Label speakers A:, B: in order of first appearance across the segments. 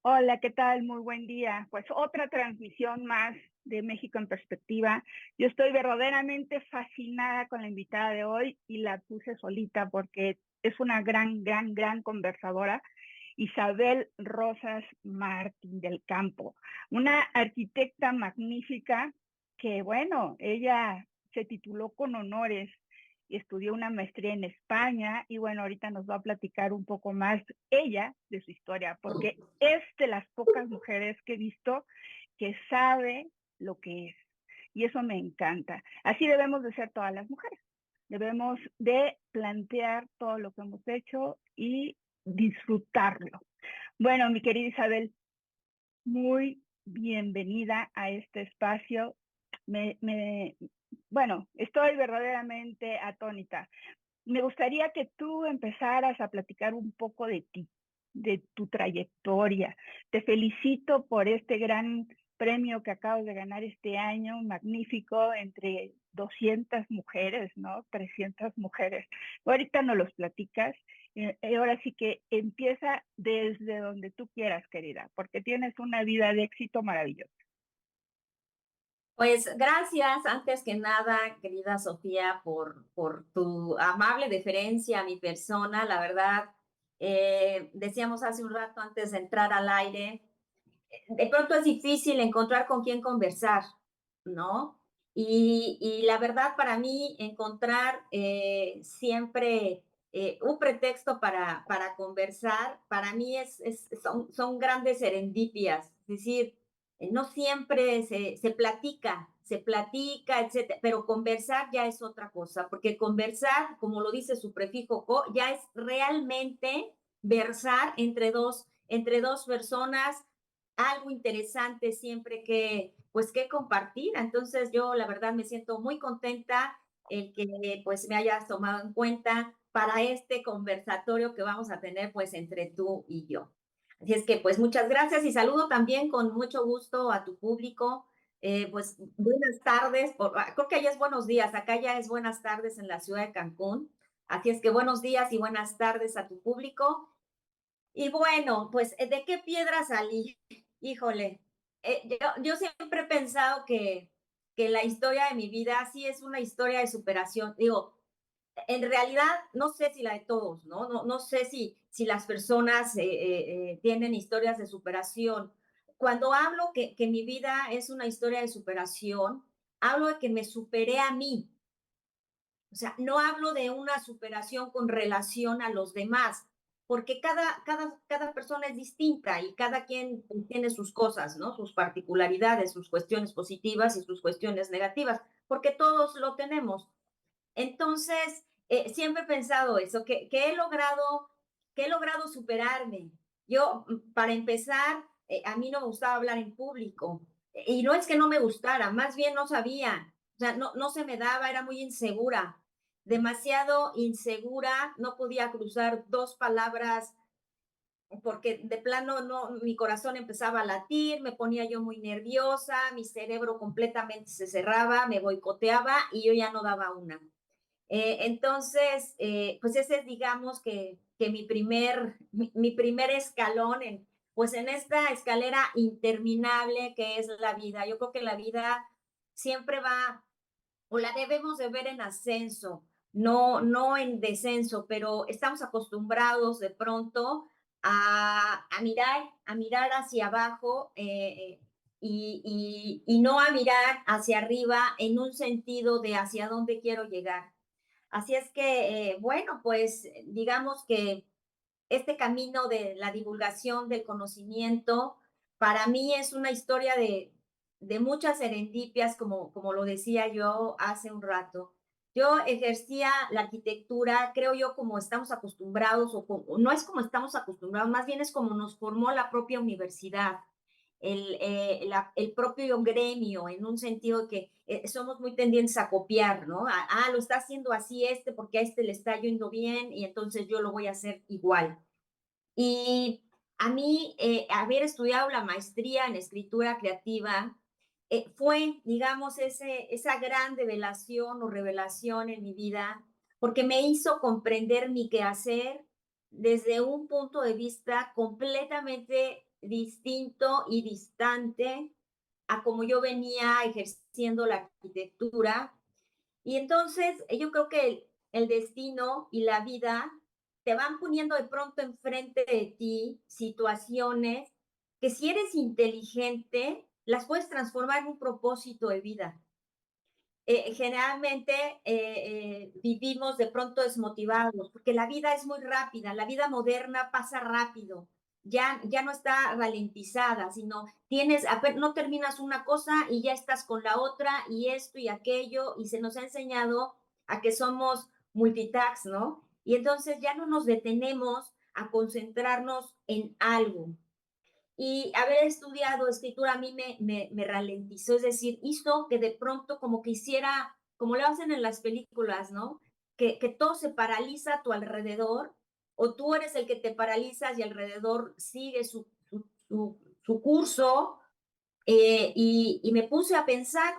A: Hola, ¿qué tal? Muy buen día. Pues otra transmisión más de México en Perspectiva. Yo estoy verdaderamente fascinada con la invitada de hoy y la puse solita porque es una gran conversadora. Isabel Rosas Martín del Campo, una arquitecta magnífica que, bueno, ella se tituló con honores y estudió una maestría en España y bueno, ahorita nos va a platicar un poco más ella de su historia, porque es de las pocas mujeres que he visto que sabe lo que es y eso me encanta. Así debemos de ser todas las mujeres. Debemos de plantear todo lo que hemos hecho y disfrutarlo. Bueno, mi querida Isabel, muy bienvenida a este espacio. Me, me, bueno, estoy verdaderamente atónita. Me gustaría que tú empezaras a platicar un poco de ti, de tu trayectoria. Te felicito por este gran premio que acabas de ganar este año, magnífico, entre 200 mujeres, ¿no? 300 mujeres. Ahorita nos los platicas. Ahora sí que empieza desde donde tú quieras, querida, porque tienes una vida de éxito maravillosa.
B: Pues gracias, antes que nada, querida Sofía, por tu amable deferencia a mi persona. La verdad, decíamos hace un rato antes de entrar al aire, de pronto es difícil encontrar con quién conversar, ¿no? Y la verdad, para mí, encontrar siempre un pretexto para conversar, para mí son grandes serendipias. Es decir, no siempre se platica, etcétera, pero conversar ya es otra cosa, porque conversar, como lo dice su prefijo co, ya es realmente versar entre dos personas algo interesante siempre pues, que compartir. Entonces, yo la verdad me siento muy contenta el que, pues, me hayas tomado en cuenta para este conversatorio que vamos a tener, pues, entre tú y yo. Así es que, pues, muchas gracias y saludo también con mucho gusto a tu público. Pues, buenas tardes, creo que allá es buenos días, acá ya es buenas tardes en la ciudad de Cancún. Así es que buenos días y buenas tardes a tu público. Y bueno, pues, ¿de qué piedra salí? Híjole, yo siempre he pensado que la historia de mi vida sí es una historia de superación. Digo, en realidad, no sé si la de todos, ¿no? No sé si las personas tienen historias de superación. Cuando hablo que mi vida es una historia de superación, hablo de que me superé a mí. O sea, no hablo de una superación con relación a los demás, porque cada persona es distinta y cada quien tiene sus cosas, ¿no? Sus particularidades, sus cuestiones positivas y sus cuestiones negativas, porque todos lo tenemos. Entonces, siempre he pensado eso, que he logrado superarme. Yo, para empezar, a mí no me gustaba hablar en público. Y no es que no me gustara, más bien no sabía. O sea, no se me daba, era muy insegura, demasiado insegura, no podía cruzar dos palabras porque de plano no, mi corazón empezaba a latir, me ponía yo muy nerviosa, mi cerebro completamente se cerraba, me boicoteaba y yo ya no daba una. Entonces, pues ese es, digamos, que mi primer escalón pues en esta escalera interminable que es la vida. Yo creo que la vida siempre va, o la debemos de ver en ascenso, no en descenso, pero estamos acostumbrados de pronto a mirar hacia abajo y no a mirar hacia arriba en un sentido de hacia dónde quiero llegar. Así es que, bueno, pues digamos que este camino de la divulgación del conocimiento para mí es una historia de muchas serendipias, como lo decía yo hace un rato. Yo ejercía la arquitectura, creo yo, como estamos acostumbrados, o no es como estamos acostumbrados, más bien es como nos formó la propia universidad el propio gremio, en un sentido que somos muy tendientes a copiar, ¿no? Lo está haciendo así este porque a este le está yendo bien y entonces yo lo voy a hacer igual. Y a mí, haber estudiado la maestría en escritura creativa fue, digamos, esa gran revelación o revelación en mi vida, porque me hizo comprender mi quehacer desde un punto de vista completamente distinto y distante a como yo venía ejerciendo la arquitectura. Y entonces yo creo que el destino y la vida te van poniendo de pronto enfrente de ti situaciones que si eres inteligente, las puedes transformar en un propósito de vida. Generalmente vivimos de pronto desmotivados, porque la vida es muy rápida, la vida moderna pasa rápido, ya no está ralentizada, sino no terminas una cosa y ya estás con la otra y esto y aquello, y se nos ha enseñado a que somos multitask, ¿no? Y entonces ya no nos detenemos a concentrarnos en algo. Y haber estudiado escritura a mí me ralentizó, es decir, hizo que de pronto como que hiciera, como lo hacen en las películas, ¿no? Que todo se paraliza a tu alrededor, o tú eres el que te paralizas y alrededor sigue su curso, y me puse a pensar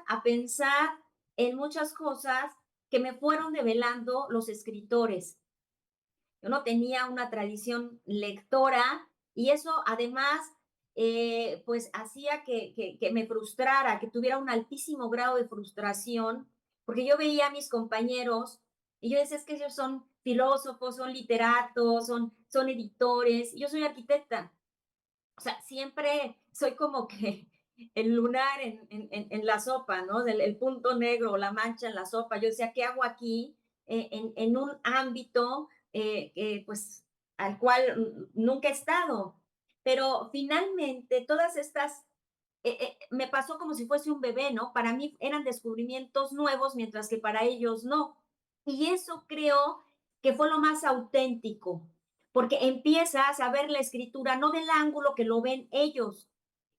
B: en muchas cosas que me fueron develando los escritores. Yo no tenía una tradición lectora y eso además pues hacía que me frustrara, que tuviera un altísimo grado de frustración, porque yo veía a mis compañeros y yo decía, es que ellos son filósofos, son literatos, son editores, y yo soy arquitecta. O sea, siempre soy como que el lunar en la sopa, ¿no? El punto negro o la mancha en la sopa. Yo decía, ¿qué hago aquí en un ámbito pues al cual nunca he estado? Pero finalmente todas estas, me pasó como si fuese un bebé, ¿no? Para mí eran descubrimientos nuevos, mientras que para ellos no. Y eso creo que fue lo más auténtico, porque empiezas a ver la escritura no del ángulo que lo ven ellos,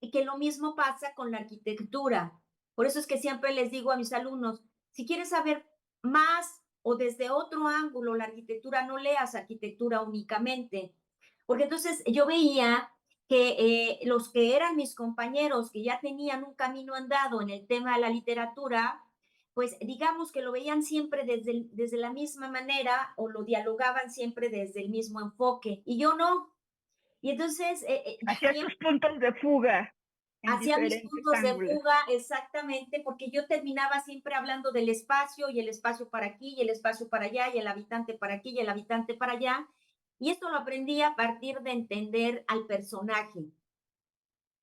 B: y que lo mismo pasa con la arquitectura. Por eso es que siempre les digo a mis alumnos, si quieres saber más o desde otro ángulo la arquitectura, no leas arquitectura únicamente, porque entonces yo veía que los que eran mis compañeros, que ya tenían un camino andado en el tema de la literatura, pues digamos que lo veían siempre desde la misma manera o lo dialogaban siempre desde el mismo enfoque y yo no. Y entonces
A: Hacia tus puntos de fuga en
B: hacía mis
A: diferentes
B: puntos de
A: ángulos.
B: fuga exactamente porque yo terminaba siempre hablando del espacio y el espacio para aquí y el espacio para allá y el habitante para aquí y el habitante para allá. Y esto lo aprendí a partir de entender al personaje,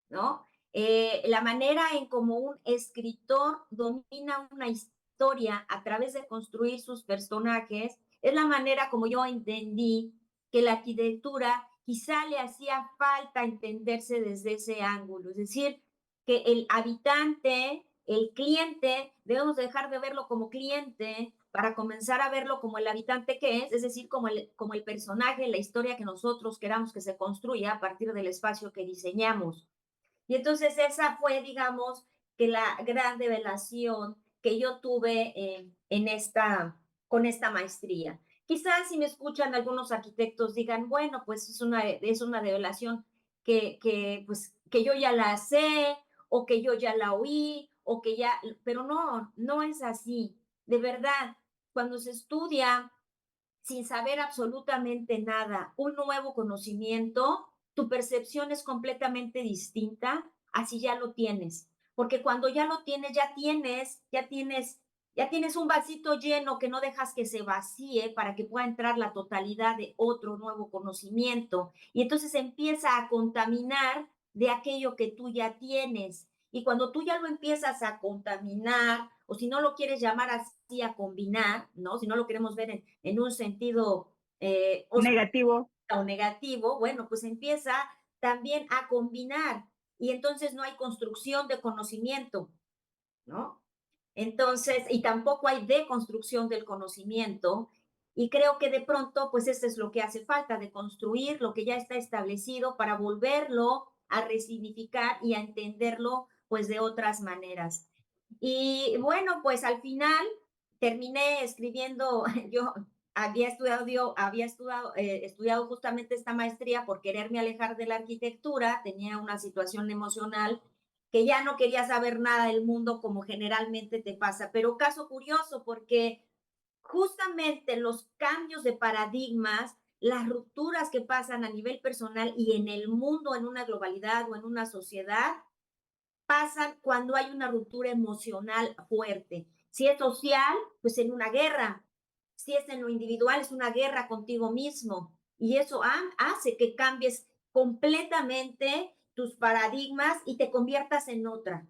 B: ¿no? La manera en cómo un escritor domina una historia a través de construir sus personajes es la manera como yo entendí que la arquitectura quizá le hacía falta entenderse desde ese ángulo, es decir, que el habitante, el cliente, debemos dejar de verlo como cliente para comenzar a verlo como el habitante que es decir, como el personaje, la historia que nosotros queramos que se construya a partir del espacio que diseñamos. Y entonces esa fue, digamos, que la gran revelación que yo tuve con esta maestría. Quizás si me escuchan algunos arquitectos digan, bueno, pues es una revelación pues, que yo ya la sé o que yo ya la oí o que ya, pero no, no es así. De verdad, cuando se estudia sin saber absolutamente nada, un nuevo conocimiento, tu percepción es completamente distinta, así ya lo tienes. Porque cuando ya lo tienes, ya tienes un vasito lleno que no dejas que se vacíe para que pueda entrar la totalidad de otro nuevo conocimiento. Y entonces empieza a contaminar de aquello que tú ya tienes. Y cuando tú ya lo empiezas a contaminar, o si no lo quieres llamar así, a combinar, ¿no? Si no lo queremos ver en un sentido
A: Negativo.
B: o negativo, bueno, pues empieza también a combinar y entonces no hay construcción de conocimiento, ¿no? Entonces, y tampoco hay deconstrucción del conocimiento. Y creo que de pronto, pues eso es lo que hace falta, de construir lo que ya está establecido para volverlo a resignificar y a entenderlo, pues de otras maneras. Y bueno, pues al final terminé escribiendo, yo estudiado justamente esta maestría por quererme alejar de la arquitectura, tenía una situación emocional que ya no quería saber nada del mundo como generalmente te pasa. Pero caso curioso, porque justamente los cambios de paradigmas las rupturas que pasan a nivel personal y en el mundo, en una globalidad o en una sociedad, pasan cuando hay una ruptura emocional fuerte. Si es social, pues en una guerra. Si es en lo individual, es una guerra contigo mismo. Y eso hace que cambies completamente tus paradigmas y te conviertas en otra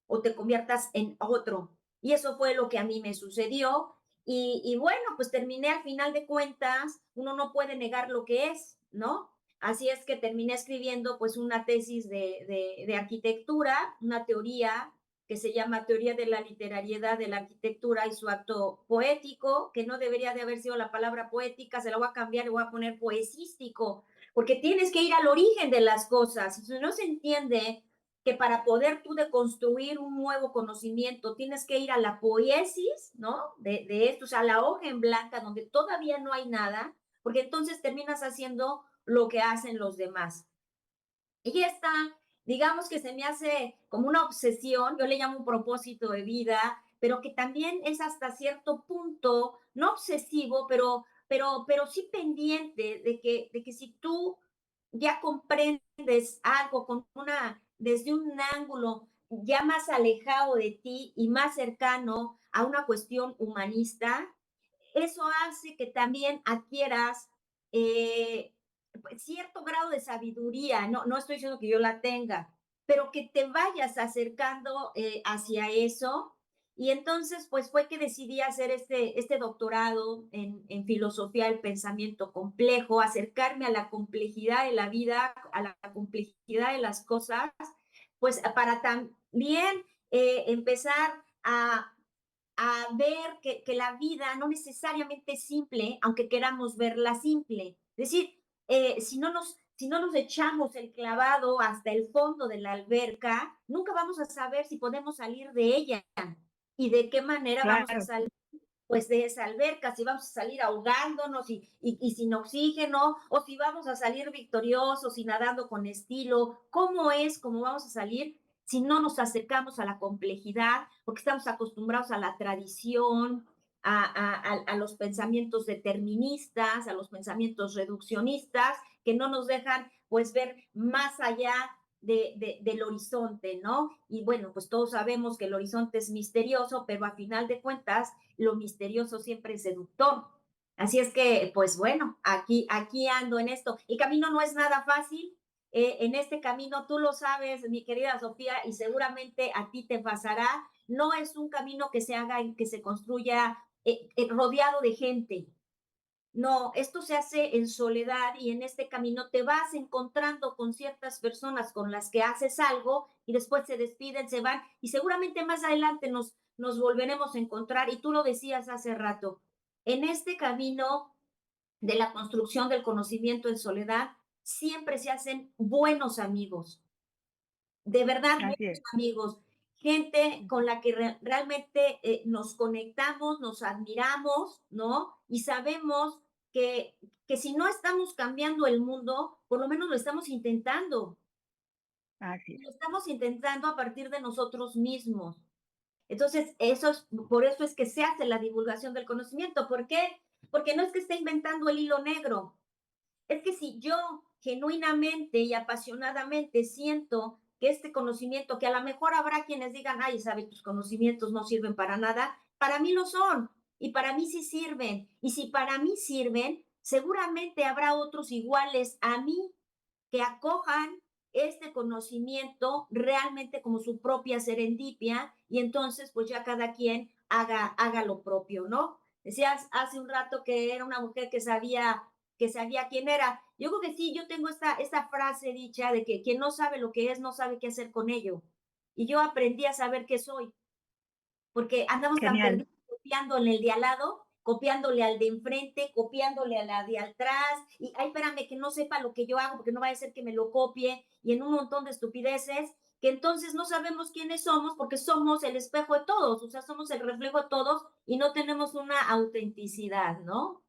B: o te conviertas en otro. Y eso fue lo que a mí me sucedió. Y bueno, pues terminé al final de cuentas, uno no puede negar lo que es, ¿no? Así es que terminé escribiendo pues una tesis de arquitectura, una teoría que se llama Teoría de la Literariedad de la Arquitectura y su acto poético, que no debería de haber sido la palabra poética, se la voy a cambiar y voy a poner poesístico, porque tienes que ir al origen de las cosas. Si no se entiende que para poder tú deconstruir un nuevo conocimiento tienes que ir a la poiesis, ¿no? De esto, o sea, a la hoja en blanca donde todavía no hay nada, porque entonces terminas haciendo lo que hacen los demás. Y esta, digamos que se me hace como una obsesión, yo le llamo un propósito de vida, pero que también es hasta cierto punto, no obsesivo, pero sí pendiente de que si tú ya comprendes algo con desde un ángulo ya más alejado de ti y más cercano a una cuestión humanista, eso hace que también adquieras eh, pues, cierto grado de sabiduría, no estoy diciendo que yo la tenga, pero que te vayas acercando hacia eso. Y entonces, pues fue que decidí hacer este doctorado en filosofía del pensamiento complejo, acercarme a la complejidad de la vida, a la complejidad de las cosas, pues para también empezar a ver que la vida no necesariamente es simple, aunque queramos verla simple. Es decir, si no nos echamos el clavado hasta el fondo de la alberca, nunca vamos a saber si podemos salir de ella y de qué manera vamos a
A: Claro,
B: salir pues de esa alberca, si vamos a salir ahogándonos y sin oxígeno, o si vamos a salir victoriosos y nadando con estilo, cómo vamos a salir si no nos acercamos a la complejidad, porque estamos acostumbrados a la tradición, a los pensamientos deterministas, a los pensamientos reduccionistas, que no nos dejan pues ver más allá del horizonte, ¿no? Y bueno, pues todos sabemos que el horizonte es misterioso, pero a final de cuentas, lo misterioso siempre es seductor. Así es que, pues bueno, aquí ando en esto. El camino no es nada fácil. En este camino, tú lo sabes, mi querida Sofía, y seguramente a ti te pasará. No es un camino que se haga, que se construya rodeado de gente. No, esto se hace en soledad y en este camino te vas encontrando con ciertas personas con las que haces algo y después se despiden, se van y seguramente más adelante nos volveremos a encontrar. Y tú lo decías hace rato, en este camino de la construcción del conocimiento en soledad, siempre se hacen buenos amigos, de verdad
A: así
B: buenos
A: es.
B: amigos, gente con la que realmente nos conectamos, nos admiramos, ¿no? Y sabemos que si no estamos cambiando el mundo, por lo menos lo estamos intentando.
A: Así es.
B: Lo estamos intentando a partir de nosotros mismos. Entonces, por eso es que se hace la divulgación del conocimiento. ¿Por qué? Porque no es que esté inventando el hilo negro, es que si yo genuinamente y apasionadamente siento que este conocimiento, que a lo mejor habrá quienes digan, ay, sabe, tus conocimientos no sirven para nada, para mí lo son y para mí sí sirven. Y si para mí sirven, seguramente habrá otros iguales a mí que acojan este conocimiento realmente como su propia serendipia y entonces pues ya cada quien haga lo propio, ¿no? Decías hace un rato que era una mujer que sabía quién era. Yo creo que sí, yo tengo esta frase dicha de que quien no sabe lo que es, no sabe qué hacer con ello. Y yo aprendí a saber qué soy porque andamos tan
A: Genial.
B: perdidos copiándole el de al lado, copiándole al de enfrente, copiándole a la de atrás, y ay, espérame que no sepa lo que yo hago porque no vaya a ser que me lo copie, y en un montón de estupideces, que entonces no sabemos quiénes somos porque somos el espejo de todos, o sea, somos el reflejo de todos y no tenemos una autenticidad, ¿no?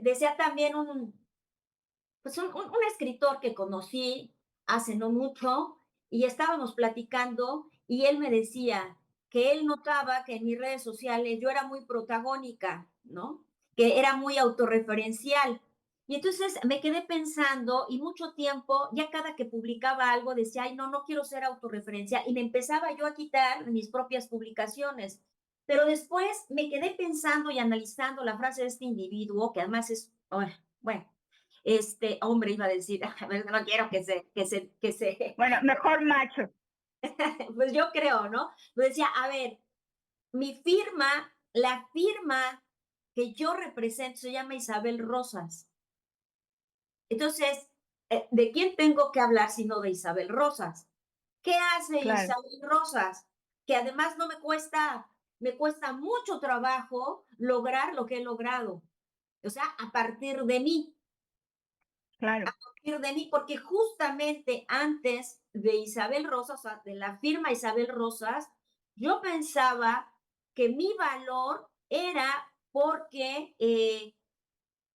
B: Decía también pues un escritor que conocí hace no mucho y estábamos platicando y él me decía que él notaba que en mis redes sociales yo era muy protagónica, ¿no? Que era muy autorreferencial. Y entonces me quedé pensando y mucho tiempo, ya cada que publicaba algo decía, ay, no, no quiero ser autorreferencia y me empezaba yo a quitar mis propias publicaciones. Pero después me quedé pensando y analizando la frase de este individuo, que además es, ay, bueno, este hombre iba a decir, a ver, no quiero que se,
A: Bueno, mejor macho.
B: pues yo creo, ¿no? Pues decía, a ver, mi firma, la firma que yo represento se llama Isabel Rosas. Entonces, ¿de quién tengo que hablar sino de Isabel Rosas? ¿Qué hace
A: Claro,
B: Isabel Rosas? Que además no me cuesta mucho trabajo lograr lo que he logrado. O sea, a partir de mí,
A: claro,
B: porque justamente antes de Isabel Rosas, o sea, de la firma Isabel Rosas, yo pensaba que mi valor era porque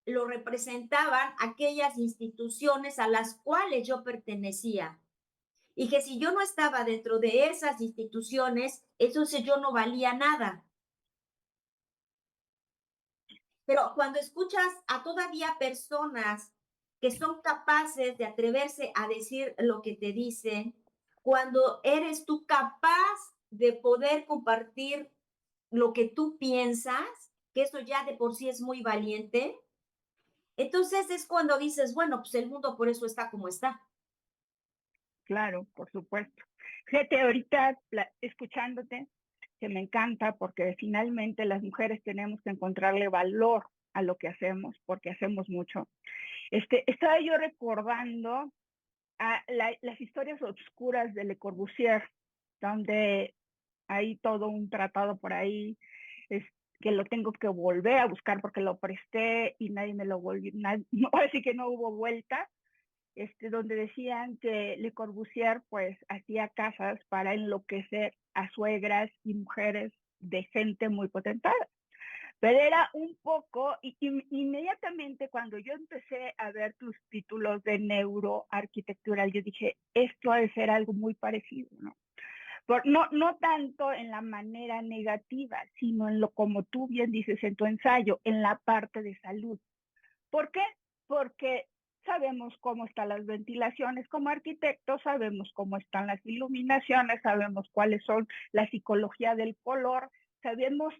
B: lo representaban aquellas instituciones a las cuales yo pertenecía. Y que si yo no estaba dentro de esas instituciones, entonces yo no valía nada. Pero cuando escuchas a todavía personas que son capaces de atreverse a decir lo que te dicen, cuando eres tú capaz de poder compartir lo que tú piensas, que eso ya de por sí es muy valiente, entonces es cuando dices, bueno, pues el mundo por eso está como está.
A: claro, por supuesto. Fíjate, ahorita escuchándote, que me encanta porque finalmente las mujeres tenemos que encontrarle valor a lo que hacemos, porque hacemos mucho. Estaba yo recordando las historias oscuras de Le Corbusier, donde hay todo un tratado por ahí, es, que lo tengo que volver a buscar porque lo presté y nadie me lo volvió, así que no hubo vuelta, donde decían que Le Corbusier pues hacía casas para enloquecer a suegras y mujeres de gente muy potentada. Pero era un poco, inmediatamente cuando yo empecé a ver tus títulos de neuroarquitectura, yo dije, esto ha de ser algo muy parecido, ¿no? No tanto en la manera negativa, sino en lo, como tú bien dices en tu ensayo, en la parte de salud. ¿Por qué? Porque sabemos cómo están las ventilaciones como arquitectos, sabemos cómo están las iluminaciones, sabemos cuáles son la psicología del color, sabemos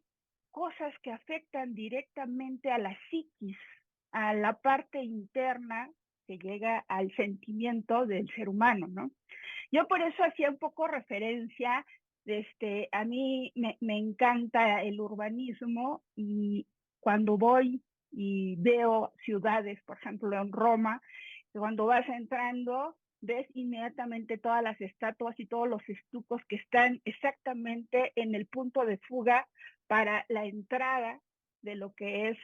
A: cosas que afectan directamente a la psiquis, a la parte interna que llega al sentimiento del ser humano, ¿no? Yo por eso hacía un poco referencia, a mí me encanta el urbanismo y cuando voy y veo ciudades, por ejemplo en Roma, cuando vas entrando ves inmediatamente todas las estatuas y todos los estucos que están exactamente en el punto de fuga para la entrada de lo que es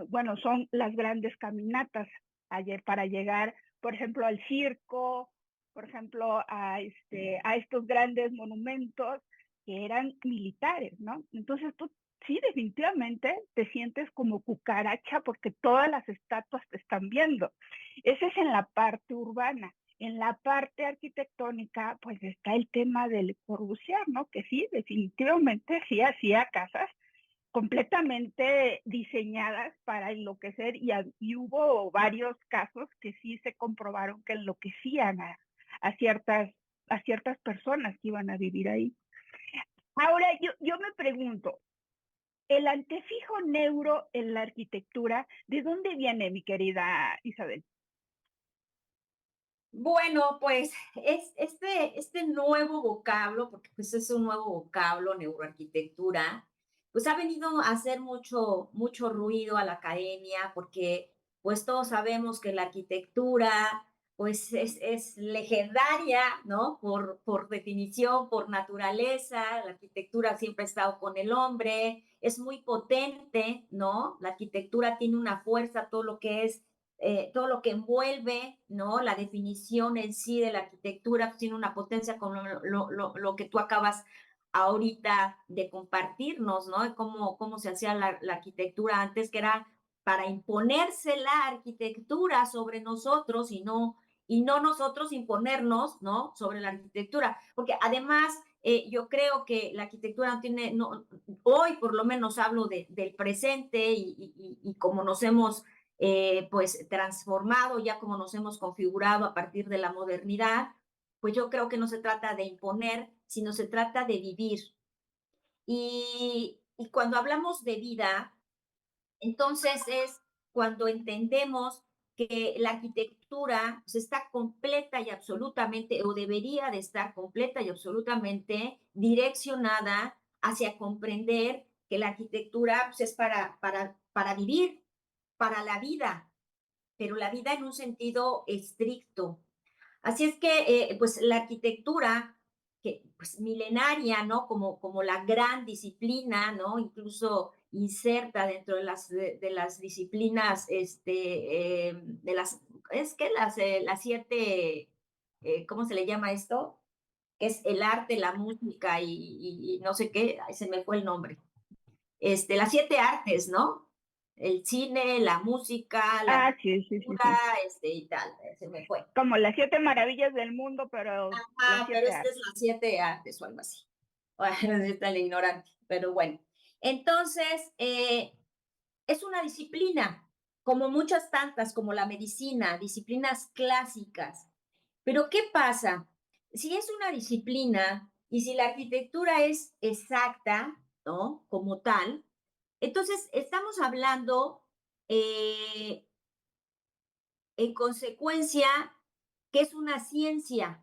A: bueno, son las grandes caminatas ayer para llegar, por ejemplo, al circo, por ejemplo, a estos grandes monumentos que eran militares, ¿no? Entonces tú sí definitivamente te sientes como cucaracha porque todas las estatuas te están viendo. Ese es en la parte urbana. En la parte arquitectónica, pues está el tema del Corbusier, ¿no? Que sí, definitivamente sí hacía casas completamente diseñadas para enloquecer y hubo varios casos que sí se comprobaron que enloquecían a, ciertas, a ciertas personas que iban a vivir ahí. Ahora, yo me pregunto, el antefijo neuro en la arquitectura, ¿de dónde viene, mi querida Isabel?
B: Bueno, pues es este nuevo vocablo, porque pues es un nuevo vocablo, neuroarquitectura, pues ha venido a hacer mucho ruido a la academia, porque pues todos sabemos que la arquitectura pues es legendaria, ¿no? Por definición, por naturaleza, la arquitectura siempre ha estado con el hombre, es muy potente, ¿no? La arquitectura tiene una fuerza, todo lo que envuelve, ¿no? La definición en sí de la arquitectura tiene una potencia con lo que tú acabas ahorita de compartirnos, ¿no? Cómo se hacía la arquitectura antes, que era para imponerse la arquitectura sobre nosotros y no nosotros imponernos, ¿no? Sobre la arquitectura. Porque además, yo creo que la arquitectura no tiene, no, hoy por lo menos hablo del presente y como nos hemos pues transformado ya como nos hemos configurado a partir de la modernidad, pues yo creo que no se trata de imponer, sino se trata de vivir. Y cuando hablamos de vida, entonces es cuando entendemos que la arquitectura pues, está completa y absolutamente, o debería de estar completa y absolutamente direccionada hacia comprender que la arquitectura pues, es para vivir, para la vida, pero la vida en un sentido estricto. Así es que, pues la arquitectura, que pues milenaria, ¿no? Como la gran disciplina, ¿no? Incluso inserta dentro de las disciplinas, de las, es que las siete, ¿cómo se le llama esto? Que es el arte, la música y no sé qué, ay, se me fue el nombre. Las siete artes, ¿no? El cine, la música, la
A: Ah, sí, sí, sí,
B: pintura,
A: sí.
B: y tal, se me fue.
A: Como las 7 maravillas del mundo, pero las
B: Ah, pero
A: 7
B: este es
A: artes.
B: las 7 artes o algo así. Bueno, sí está el ignorante, pero bueno. Entonces, es una disciplina, como muchas tantas, como la medicina, disciplinas clásicas. Pero ¿qué pasa? Si es una disciplina y si la arquitectura es exacta, ¿no? Como tal, entonces estamos hablando, en consecuencia, que es una ciencia.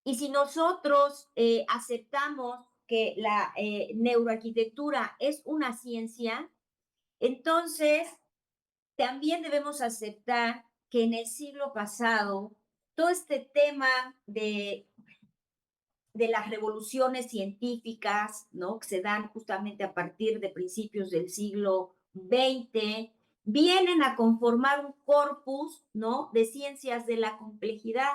B: Y si nosotros aceptamos que la neuroarquitectura es una ciencia, entonces también debemos aceptar que en el siglo pasado todo este tema de las revoluciones científicas, ¿no? Que se dan justamente a partir de principios del siglo XX, vienen a conformar un corpus, ¿no? De ciencias de la complejidad.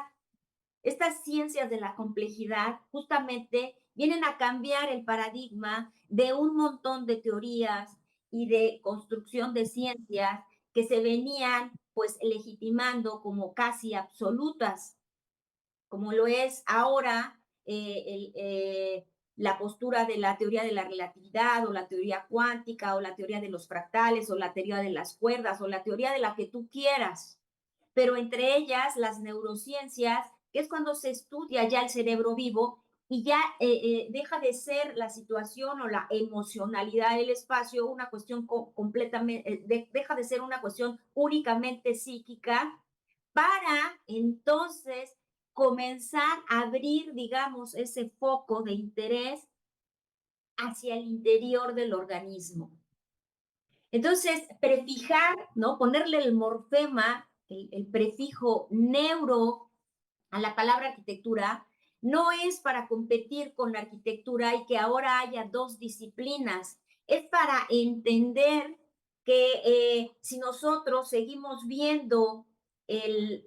B: Estas ciencias de la complejidad justamente vienen a cambiar el paradigma de un montón de teorías y de construcción de ciencias que se venían pues legitimando como casi absolutas, como lo es ahora la postura de la teoría de la relatividad o la teoría cuántica o la teoría de los fractales o la teoría de las cuerdas o la teoría de la que tú quieras, pero entre ellas las neurociencias, que es cuando se estudia ya el cerebro vivo y ya deja de ser la situación o la emocionalidad del espacio una cuestión completamente, deja de ser una cuestión únicamente psíquica para entonces comenzar a abrir, digamos, ese foco de interés hacia el interior del organismo. Entonces, prefijar, ¿no? Ponerle el morfema, el prefijo neuro a la palabra arquitectura, no es para competir con la arquitectura y que ahora haya dos disciplinas, es para entender que si nosotros seguimos viendo el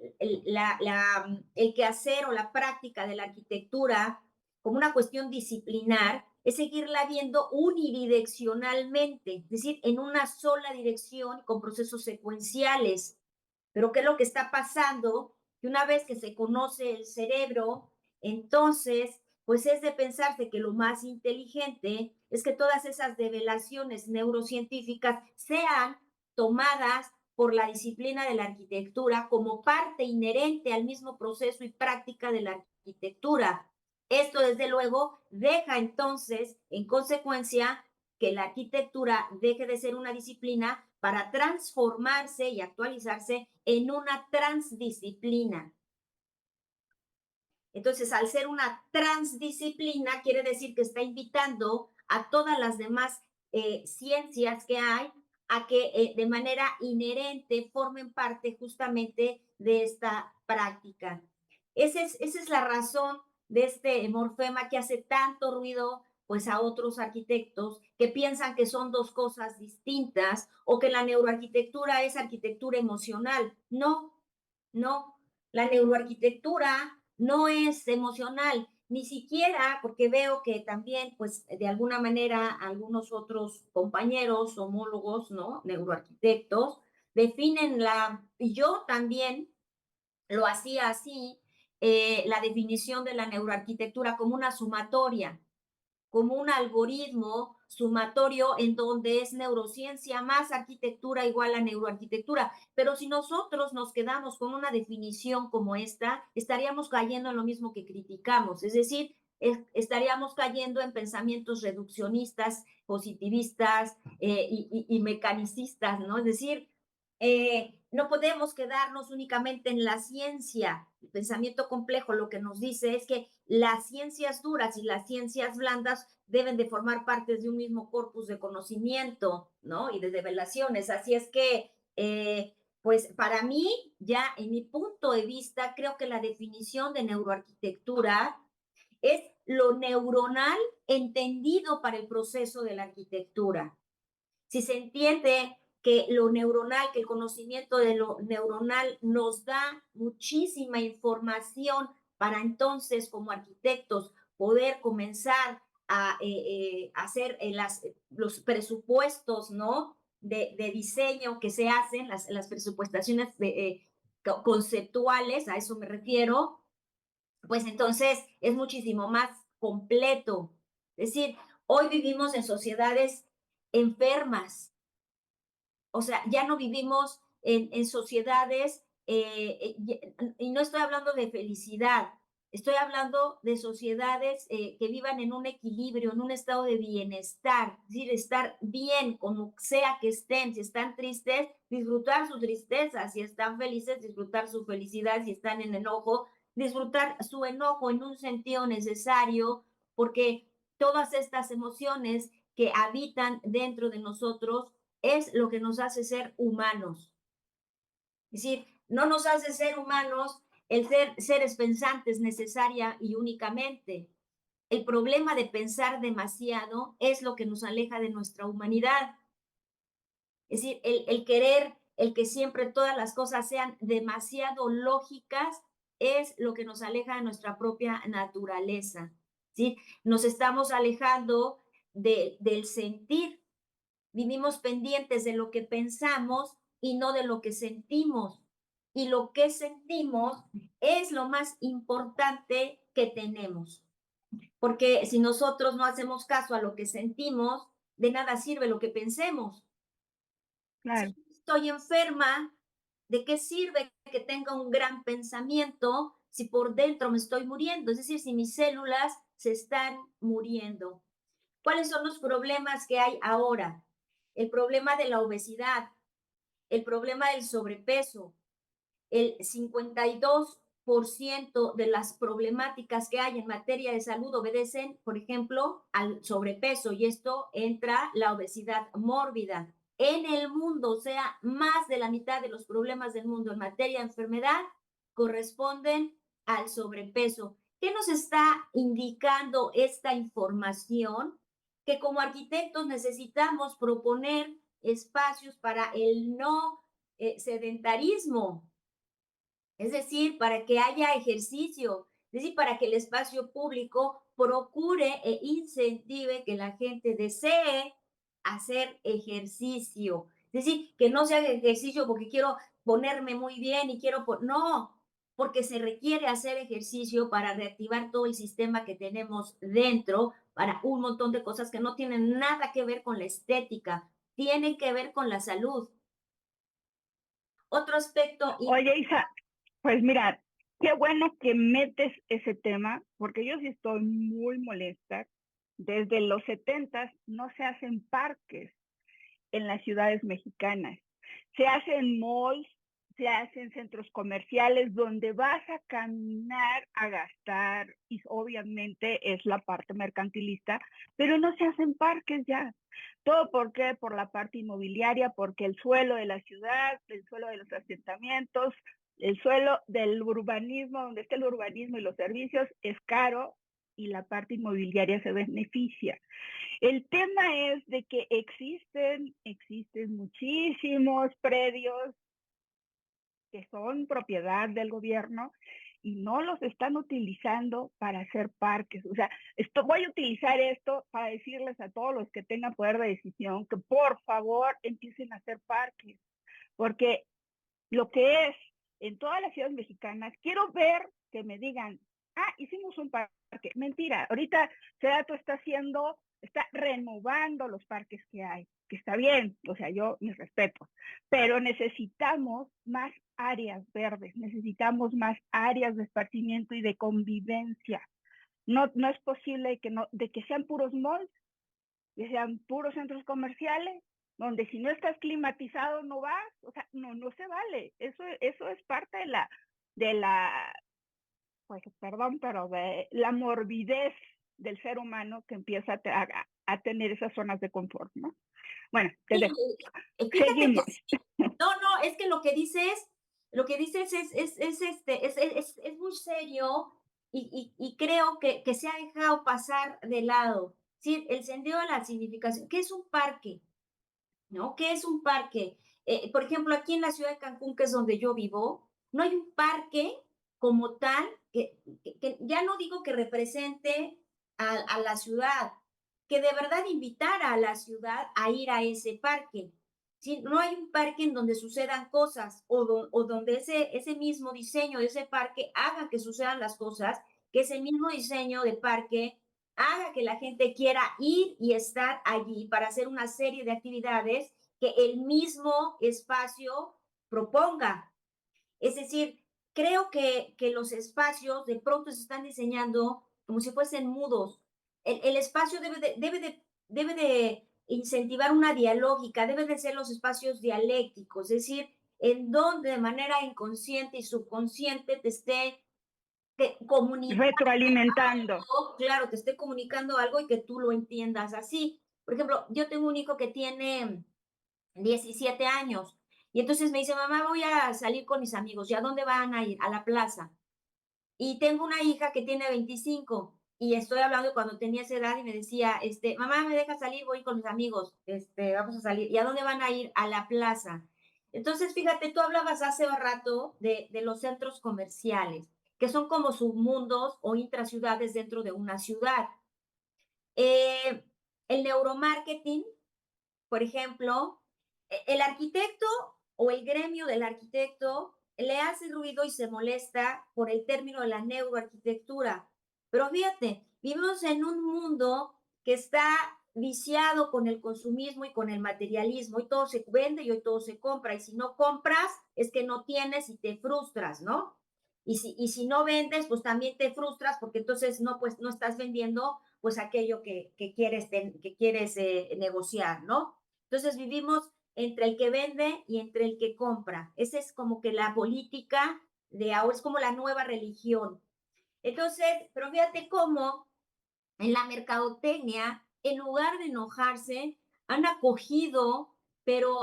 B: quehacer o la práctica de la arquitectura como una cuestión disciplinar, es seguirla viendo unidireccionalmente, es decir, en una sola dirección con procesos secuenciales. Pero ¿qué es lo que está pasando? Que una vez que se conoce el cerebro, entonces, pues es de pensarse que lo más inteligente es que todas esas develaciones neurocientíficas sean tomadas por la disciplina de la arquitectura como parte inherente al mismo proceso y práctica de la arquitectura. Esto, desde luego, deja entonces, en consecuencia, que la arquitectura deje de ser una disciplina para transformarse y actualizarse en una transdisciplina. Entonces, al ser una transdisciplina, quiere decir que está invitando a todas las demás ciencias que hay a que de manera inherente formen parte justamente de esta práctica. Esa es la razón de este morfema que hace tanto ruido pues a otros arquitectos que piensan que son dos cosas distintas o que la neuroarquitectura es arquitectura emocional. No, no. La neuroarquitectura no es emocional, ni siquiera porque veo que también, pues, de alguna manera, algunos otros compañeros, homólogos, ¿no? Neuroarquitectos, definen y yo también lo hacía así, la definición de la neuroarquitectura como una sumatoria, como un algoritmo sumatorio en donde es neurociencia más arquitectura igual a neuroarquitectura. Pero si nosotros nos quedamos con una definición como esta, estaríamos cayendo en lo mismo que criticamos, es decir, estaríamos cayendo en pensamientos reduccionistas, positivistas y mecanicistas, ¿no? Es decir, no podemos quedarnos únicamente en la ciencia. El pensamiento complejo lo que nos dice es que las ciencias duras y las ciencias blandas deben de formar parte de un mismo corpus de conocimiento, ¿no? Y de revelaciones. Así es que, pues para mí, ya en mi punto de vista, creo que la definición de neuroarquitectura es lo neuronal entendido para el proceso de la arquitectura. Si se entiende que lo neuronal, que el conocimiento de lo neuronal nos da muchísima información para entonces como arquitectos poder comenzar a hacer los presupuestos, ¿no? De diseño que se hacen, las presupuestaciones conceptuales, a eso me refiero, pues entonces es muchísimo más completo. Es decir, hoy vivimos en sociedades enfermas, o sea, ya no vivimos en sociedades, y no estoy hablando de felicidad, estoy hablando de sociedades que vivan en un equilibrio, en un estado de bienestar, es decir, estar bien como sea que estén, si están tristes, disfrutar su tristeza, si están felices, disfrutar su felicidad, si están en enojo, disfrutar su enojo en un sentido necesario, porque todas estas emociones que habitan dentro de nosotros es lo que nos hace ser humanos. Es decir, no nos hace ser humanos el ser seres pensantes necesaria y únicamente. El problema de pensar demasiado es lo que nos aleja de nuestra humanidad. Es decir, el querer, el que siempre todas las cosas sean demasiado lógicas, es lo que nos aleja de nuestra propia naturaleza. ¿Sí? Nos estamos alejando del sentir. Vivimos pendientes de lo que pensamos y no de lo que sentimos. Y lo que sentimos es lo más importante que tenemos. Porque si nosotros no hacemos caso a lo que sentimos, de nada sirve lo que pensemos.
A: Claro.
B: Si estoy enferma, ¿de qué sirve que tenga un gran pensamiento si por dentro me estoy muriendo? Es decir, si mis células se están muriendo. ¿Cuáles son los problemas que hay ahora? El problema de la obesidad, el problema del sobrepeso, el 52% de las problemáticas que hay en materia de salud obedecen, por ejemplo, al sobrepeso y esto entra la obesidad mórbida. En el mundo, o sea, más de la mitad de los problemas del mundo en materia de enfermedad corresponden al sobrepeso. ¿Qué nos está indicando esta información? Que como arquitectos necesitamos proponer espacios para el no sedentarismo, es decir, para que haya ejercicio, es decir, para que el espacio público procure e incentive que la gente desee hacer ejercicio. Es decir, que no se haga ejercicio porque quiero ponerme muy bien y quiero, no, porque se requiere hacer ejercicio para reactivar todo el sistema que tenemos dentro, para un montón de cosas que no tienen nada que ver con la estética, tienen que ver con la salud. Otro aspecto.
A: Oye, Isa, pues mira, qué bueno que metes ese tema, porque yo sí estoy muy molesta. Desde los 70 no se hacen parques en las ciudades mexicanas. Se hacen malls, se hacen centros comerciales donde vas a caminar, a gastar, y obviamente es la parte mercantilista, pero no se hacen parques ya. ¿Todo por qué? Por la parte inmobiliaria, porque el suelo de la ciudad, el suelo de los asentamientos, el suelo del urbanismo, donde está el urbanismo y los servicios, es caro y la parte inmobiliaria se beneficia. El tema es de que existen muchísimos predios que son propiedad del gobierno y no los están utilizando para hacer parques. O sea, voy a utilizar esto para decirles a todos los que tengan poder de decisión que por favor empiecen a hacer parques, porque lo que es en todas las ciudades mexicanas, quiero ver que me digan, hicimos un parque. Mentira, ahorita Sedato está haciendo está renovando los parques que hay, que está bien, o sea, yo mis respetos, pero necesitamos más áreas verdes, necesitamos más áreas de esparcimiento y de convivencia. No, no es posible que, no, de que sean puros malls, que sean puros centros comerciales, donde si no estás climatizado no vas, o sea, no, no se vale. Eso es parte de la, pues perdón, pero de la morbidez del ser humano que empieza a tener esas zonas de confort, ¿no? Bueno, te
B: Sí,
A: dejo.
B: fíjate que
A: Seguimos.
B: sí. No, no, es que lo que dices es muy serio y creo que se ha dejado pasar de lado. Sí, el sentido de la significación. ¿Qué es un parque? ¿No? ¿Qué es un parque? Por ejemplo, aquí en la ciudad de Cancún, que es donde yo vivo, no hay un parque como tal que ya no digo que represente a la ciudad, que de verdad invitara a la ciudad a ir a ese parque. ¿Sí? No hay un parque en donde sucedan cosas o donde ese mismo diseño de ese parque haga que sucedan las cosas, que ese mismo diseño de parque haga que la gente quiera ir y estar allí para hacer una serie de actividades que el mismo espacio proponga. Es decir, creo que los espacios de pronto se están diseñando como si fuesen mudos. El espacio debe de incentivar una dialógica, debe de ser los espacios dialécticos, es decir, en donde de manera inconsciente y subconsciente te esté comunicando
A: Retroalimentando.
B: claro, te esté comunicando algo y que tú lo entiendas así. Por ejemplo, yo tengo un hijo que tiene 17 años y entonces me dice, mamá, voy a salir con mis amigos. ¿Y a dónde van a ir? A la plaza. Y tengo una hija que tiene 25 y estoy hablando de cuando tenía esa edad y me decía, mamá, ¿me deja salir? Voy con mis amigos, vamos a salir. ¿Y a dónde van a ir? A la plaza. Entonces, fíjate, tú hablabas hace un rato de los centros comerciales, que son como submundos o intraciudades dentro de una ciudad. Eh, el neuromarketing, por ejemplo, el arquitecto o el gremio del arquitecto le hace ruido y se molesta por el término de la neuroarquitectura. Pero fíjate, vivimos en un mundo que está viciado con el consumismo y con el materialismo, y todo se vende y hoy todo se compra, y si no compras es que no tienes y te frustras, ¿no? Y si no vendes, pues también te frustras porque entonces no, pues no estás vendiendo pues aquello que quieres negociar, ¿no? Entonces vivimos entre el que vende y entre el que compra. Esa es como que la política de ahora, es como la nueva religión. Entonces, pero fíjate cómo en la mercadotecnia, en lugar de enojarse, han acogido, pero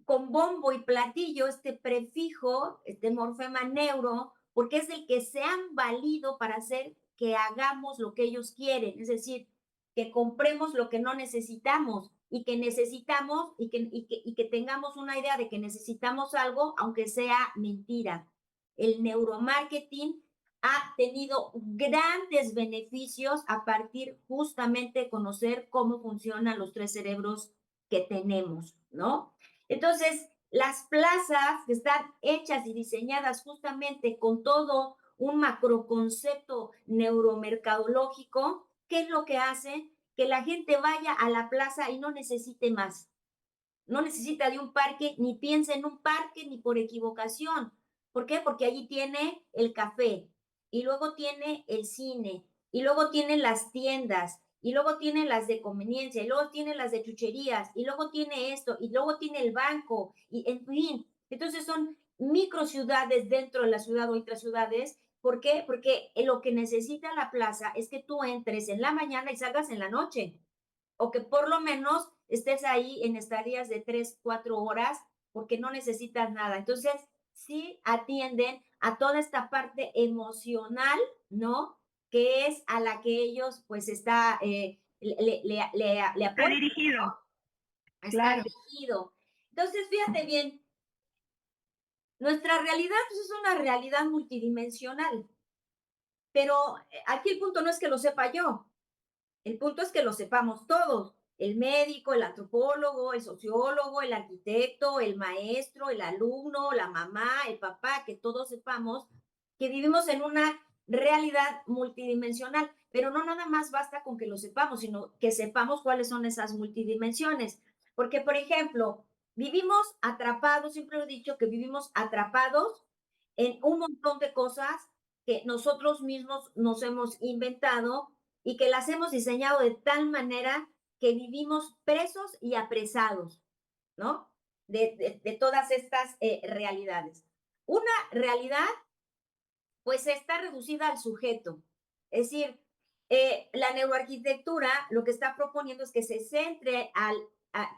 B: con bombo y platillo, este prefijo, este morfema neuro, porque es el que se han valido para hacer que hagamos lo que ellos quieren, es decir, que compremos lo que no necesitamos y que necesitamos y que tengamos una idea de que necesitamos algo, aunque sea mentira. El neuromarketing ha tenido grandes beneficios a partir justamente de conocer cómo funcionan los tres cerebros que tenemos, ¿no? Entonces, las plazas que están hechas y diseñadas justamente con todo un macroconcepto neuromercadológico, ¿qué es lo que hace? Que la gente vaya a la plaza y no necesite más. No necesita de un parque, ni piensa en un parque, ni por equivocación. ¿Por qué? Porque allí tiene el café, y luego tiene el cine, y luego tiene las tiendas, y luego tiene las de conveniencia, y luego tiene las de chucherías, y luego tiene esto, y luego tiene el banco, y en fin. Entonces son microciudades dentro de la ciudad o intraciudades. ¿Por qué? Porque lo que necesita la plaza es que tú entres en la mañana y salgas en la noche, o que por lo menos estés ahí en estadías de 3, 4 horas, porque no necesitas nada. Entonces, sí atienden a toda esta parte emocional, ¿no? Que es a la que ellos, pues, le
A: Ha
B: apuestan,
A: dirigido,
B: ¿no? Está
A: claro.
B: dirigido. Entonces, fíjate bien, nuestra realidad pues, es una realidad multidimensional, pero aquí el punto no es que lo sepa yo, el punto es que lo sepamos todos, el médico, el antropólogo, el sociólogo, el arquitecto, el maestro, el alumno, la mamá, el papá, que todos sepamos que vivimos en una realidad multidimensional. pero no nada más basta con que lo sepamos, sino que sepamos cuáles son esas multidimensiones. Porque, por ejemplo, vivimos atrapados, siempre lo he dicho que vivimos atrapados en un montón de cosas que nosotros mismos nos hemos inventado y que las hemos diseñado de tal manera que vivimos presos y apresados, ¿no? De todas estas realidades. Una realidad, pues, está reducida al sujeto. Es decir, la neuroarquitectura lo que está proponiendo es que se centre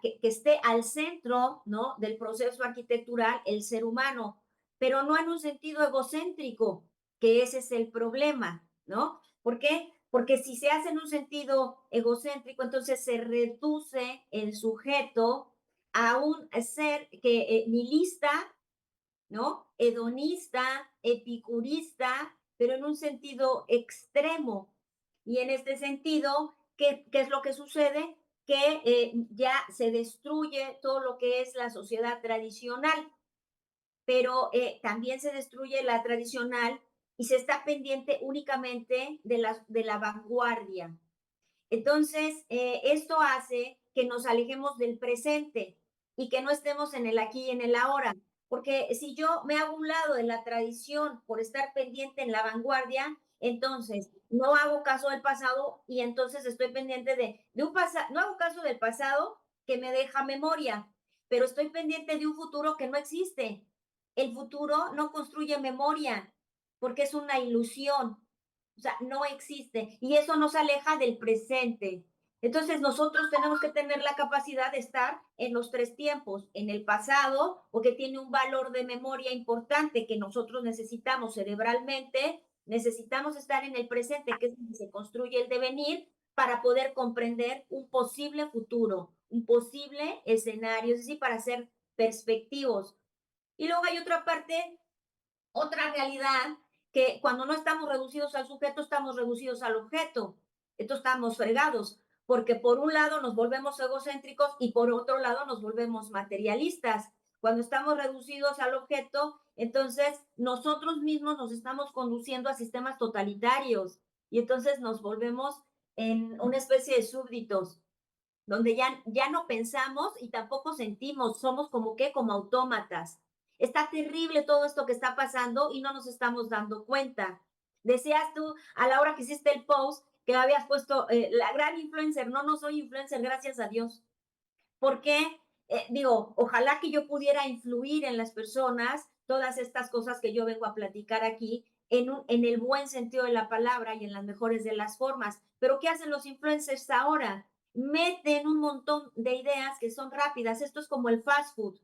B: que esté al centro, ¿no?, del proceso arquitectural el ser humano, pero no en un sentido egocéntrico, que ese es el problema, ¿no? ¿Por qué? Porque si se hace en un sentido egocéntrico, entonces se reduce el sujeto a un ser que nihilista, ¿no? Hedonista, epicurista, pero en un sentido extremo. Y en este sentido, ¿qué es lo que sucede? Que ya se destruye todo lo que es la sociedad tradicional, pero también se destruye la tradicional y se está pendiente únicamente de la vanguardia. Entonces, esto hace que nos alejemos del presente y que no estemos en el aquí y en el ahora. Porque si yo me hago un lado de la tradición por estar pendiente en la vanguardia, entonces no hago caso del pasado y entonces estoy pendiente de un pasado, no hago caso del pasado que me deja memoria, pero estoy pendiente de un futuro que no existe. El futuro no construye memoria porque es una ilusión. O sea, no existe. Y eso nos aleja del presente. Entonces nosotros tenemos que tener la capacidad de estar en los tres tiempos, en el pasado, porque tiene un valor de memoria importante que nosotros necesitamos cerebralmente, necesitamos estar en el presente, que es donde se construye el devenir, para poder comprender un posible futuro, un posible escenario, es decir, para ser perspectivos. Y luego hay otra parte, otra realidad, que cuando no estamos reducidos al sujeto, estamos reducidos al objeto. Entonces estamos fregados, porque por un lado nos volvemos egocéntricos y por otro lado nos volvemos materialistas. Cuando estamos reducidos al objeto, entonces nosotros mismos nos estamos conduciendo a sistemas totalitarios y entonces nos volvemos en una especie de súbditos, donde ya no pensamos y tampoco sentimos, somos como que como autómatas. Está terrible todo esto que está pasando y no nos estamos dando cuenta. Decías tú a la hora que hiciste el post que habías puesto la gran influencer. No, no soy influencer, gracias a Dios. Porque, digo, ojalá que yo pudiera influir en las personas todas estas cosas que yo vengo a platicar aquí en el buen sentido de la palabra y en las mejores de las formas. Pero ¿qué hacen los influencers ahora? Meten un montón de ideas que son rápidas. Esto es como el fast food.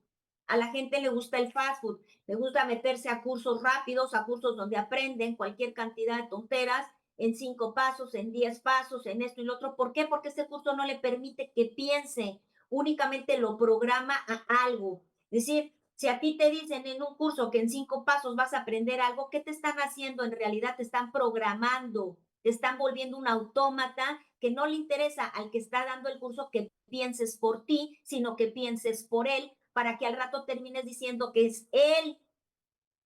B: A la gente le gusta el fast food, le gusta meterse a cursos rápidos, a cursos donde aprenden cualquier cantidad de tonteras en 5 pasos, en 10 pasos, en esto y lo otro. ¿Por qué? Porque ese curso no le permite que piense, únicamente lo programa a algo. Es decir, si a ti te dicen en un curso que en 5 pasos vas a aprender algo, ¿qué te están haciendo? En realidad te están programando, te están volviendo un autómata que no le interesa al que está dando el curso que pienses por ti, sino que pienses por él, para que al rato termines diciendo que es él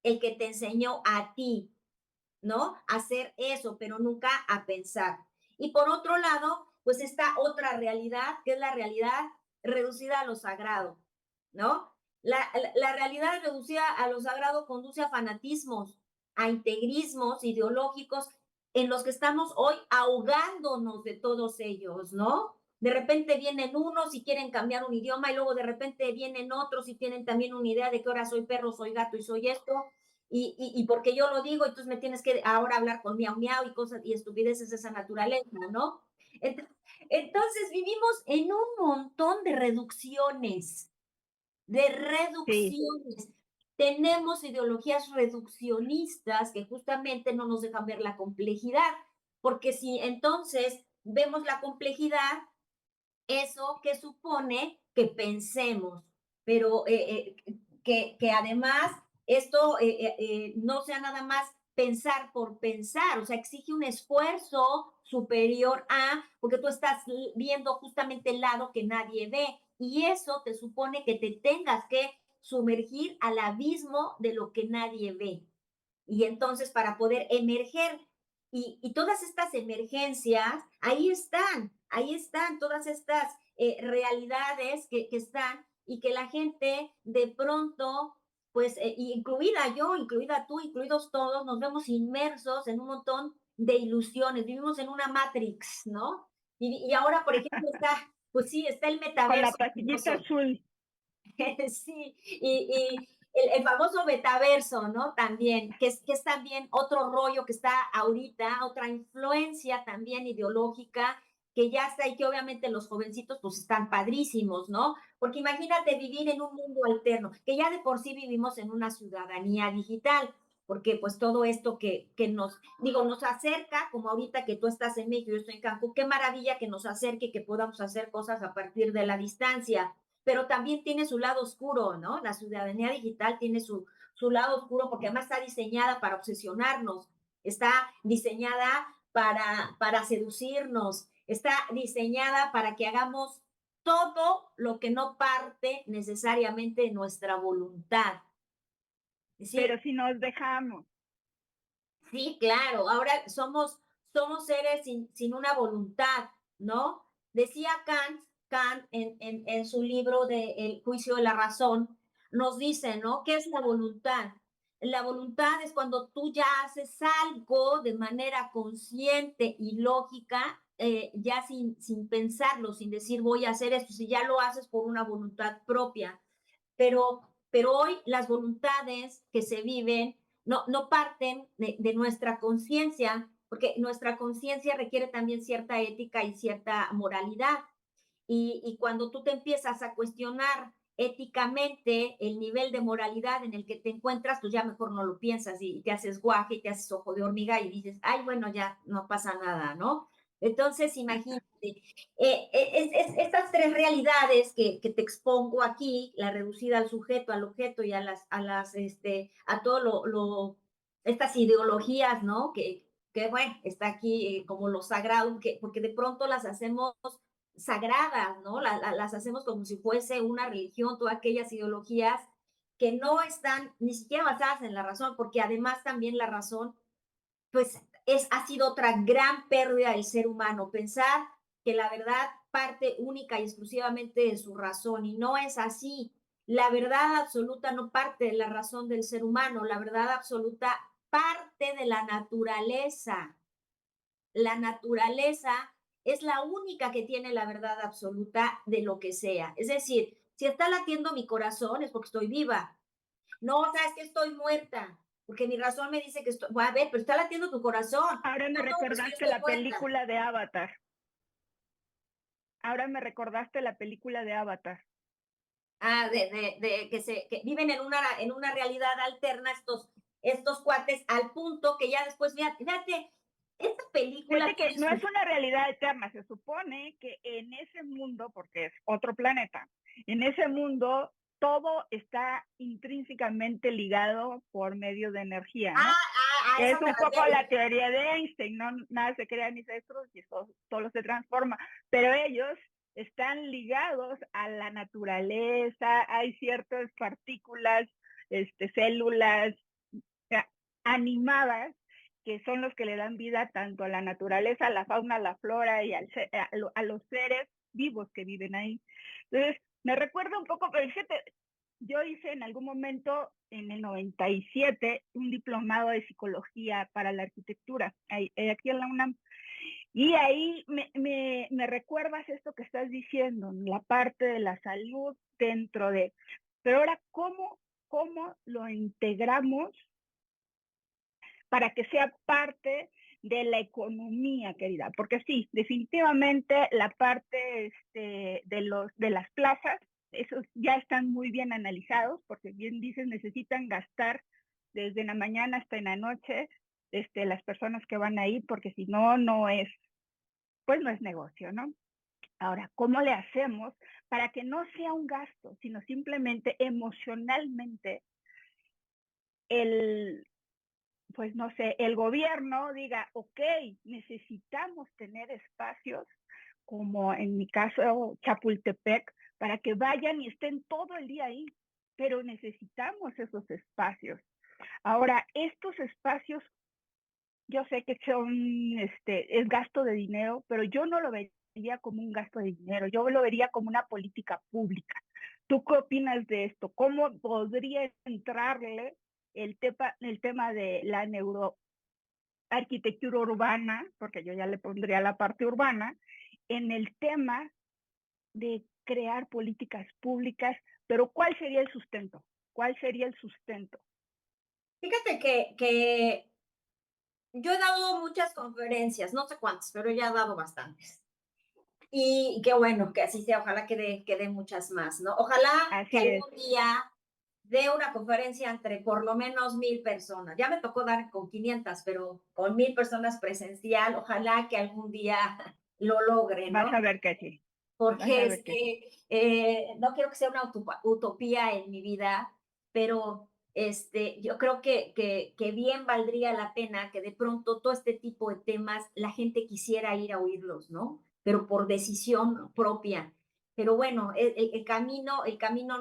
B: el que te enseñó a ti, ¿no? A hacer eso, pero nunca a pensar. Y por otro lado, pues está otra realidad, que es la realidad reducida a lo sagrado, ¿no? La realidad reducida a lo sagrado conduce a fanatismos, a integrismos ideológicos en los que estamos hoy ahogándonos de todos ellos, ¿no? De repente vienen unos y quieren cambiar un idioma y luego de repente vienen otros y tienen también una idea de que ahora soy perro, soy gato y soy esto y porque yo lo digo, entonces me tienes que ahora hablar con miau miau y cosas y estupideces de esa naturaleza, ¿no? Entonces vivimos en un montón de
A: Sí,
B: reducciones. Tenemos ideologías reduccionistas que justamente no nos dejan ver la complejidad, porque si entonces vemos la complejidad, eso que supone que pensemos, pero que además esto no sea nada más pensar por pensar, o sea, exige un esfuerzo superior a, porque tú estás viendo justamente el lado que nadie ve, y eso te supone que te tengas que sumergir al abismo de lo que nadie ve. Y entonces para poder emerger y todas estas emergencias, ahí están todas estas realidades que están y que la gente de pronto, pues, incluida yo, incluida tú, incluidos todos, nos vemos inmersos en un montón de ilusiones, vivimos en una Matrix, ¿no? Y ahora, por ejemplo, está, pues sí, está el
A: Con la
B: metaverso
A: pastillita
B: famoso.
A: azul.
B: Sí, y el famoso metaverso, ¿no? También, que es también otro rollo que está ahorita, otra influencia también ideológica que ya está y que obviamente los jovencitos pues están padrísimos, ¿no? Porque imagínate vivir en un mundo alterno, que ya de por sí vivimos en una ciudadanía digital, porque pues todo esto que nos, digo, nos acerca, como ahorita que tú estás en México, yo estoy en Cancún, qué maravilla que nos acerque, que podamos hacer cosas a partir de la distancia, pero también tiene su lado oscuro, ¿no? La ciudadanía digital tiene su lado oscuro porque además está diseñada para obsesionarnos, está diseñada para seducirnos, está diseñada para que hagamos todo lo que no parte necesariamente de nuestra voluntad. Es decir,
A: Pero si nos dejamos.
B: sí, claro, ahora somos seres sin una voluntad, ¿no? Decía Kant en su libro de El juicio de la razón, nos dice, ¿no? ¿Qué es la voluntad? La voluntad es cuando tú ya haces algo de manera consciente y lógica, ya sin pensarlo, sin decir voy a hacer esto, si ya lo haces por una voluntad propia. Pero hoy las voluntades que se viven no parten de nuestra conciencia, porque nuestra conciencia requiere también cierta ética y cierta moralidad. Y cuando tú te empiezas a cuestionar éticamente el nivel de moralidad en el que te encuentras, pues ya mejor no lo piensas y te haces guaje y te haces ojo de hormiga y dices, ay, bueno, ya no pasa nada, ¿no? Entonces, imagínate, estas tres realidades que te expongo aquí, la reducida al sujeto, al objeto y a todo estas ideologías, ¿no? Bueno, está aquí como lo sagrado, porque de pronto las hacemos sagradas, ¿no? Las hacemos como si fuese una religión, todas aquellas ideologías que no están ni siquiera basadas en la razón, porque además también la razón pues ha sido otra gran pérdida del ser humano, pensar que la verdad parte única y exclusivamente de su razón, y no es así. La verdad absoluta no parte de la razón del ser humano, la verdad absoluta parte de la naturaleza. La naturaleza es la única que tiene la verdad absoluta de lo que sea. Es decir, si está latiendo mi corazón es porque estoy viva. No, sabes que estoy muerta, porque mi razón me dice que estoy, a ver, pero está latiendo tu corazón.
A: Ahora me
B: No, pues que yo
A: recordaste
B: estoy
A: la
B: muerta.
A: película de Avatar. Ahora me recordaste la película de Avatar.
B: Que viven en una realidad alterna estos cuates al punto que ya después, fíjate, esta película
A: Fíjate que
B: tiene
A: no es
B: su...
A: una realidad eterna, se supone que en ese mundo, porque es otro planeta, en ese mundo todo está intrínsecamente ligado por medio de energía, ¿no?
B: A
A: Es
B: eso me
A: un poco
B: refiero.
A: la teoría de Einstein, ¿no? Nada se crea ni se destruye, todo se transforma, pero ellos están ligados a la naturaleza, hay ciertas partículas, células animadas que son los que le dan vida tanto a la naturaleza, a la fauna, a la flora y a los seres vivos que viven ahí. Entonces, me recuerda un poco, pero fíjate, yo hice en algún momento, en el 97, un diplomado de psicología para la arquitectura, aquí en la UNAM. Y ahí me recuerdas esto que estás diciendo, la parte de la salud dentro de... Pero ahora, ¿cómo lo integramos para que sea parte de la economía, querida? Porque sí, definitivamente la parte de las plazas, esos ya están muy bien analizados, porque bien dices, necesitan gastar desde la mañana hasta en la noche las personas que van ahí, porque si no, pues no es negocio, ¿no? Ahora, ¿cómo le hacemos para que no sea un gasto, sino simplemente emocionalmente el, pues no sé, el gobierno diga, ok, necesitamos tener espacios, como en mi caso Chapultepec, para que vayan y estén todo el día ahí, pero necesitamos esos espacios. Ahora, estos espacios, yo sé que es gasto de dinero, pero yo no lo vería como un gasto de dinero, yo lo vería como una política pública. ¿Tú qué opinas de esto? ¿Cómo podría entrarle el tema de la neuroarquitectura urbana, porque yo ya le pondría la parte urbana, en el tema de crear políticas públicas, pero ¿cuál sería el sustento? ¿Cuál sería el sustento?
B: Fíjate que yo he dado muchas conferencias, no sé cuántas, pero ya he dado bastantes. Y qué bueno que así sea, ojalá que dé muchas más, ¿no? Ojalá que
A: Así es.
B: algún día dé una conferencia entre por lo menos 1000 personas. Ya me tocó dar con 500, pero con 1000 personas presencial, ojalá que algún día lo logre,
A: Vas a
B: ¿no?
A: ver que sí. Vas a
B: Porque
A: ver que sí.
B: no quiero que sea una utopía en mi vida, pero yo creo que bien valdría la pena que de pronto todo este tipo de temas la gente quisiera ir a oírlos, ¿no? Pero por decisión propia. Pero bueno, el camino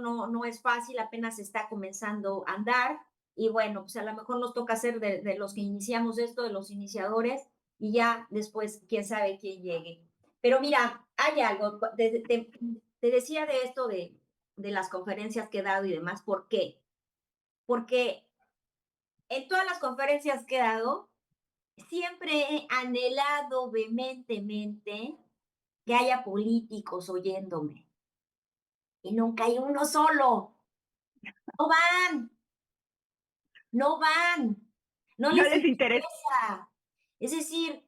B: no es fácil, apenas está comenzando a andar y bueno, pues a lo mejor nos toca ser de los que iniciamos esto, de los iniciadores y ya después quién sabe quién llegue. Pero mira, hay algo, te decía de esto de las conferencias que he dado y demás, ¿por qué? Porque en todas las conferencias que he dado, siempre he anhelado vehementemente que haya políticos oyéndome. Y nunca hay uno solo. No van, no van, no
A: No
B: les
A: les interesa.
B: interesa. Es decir,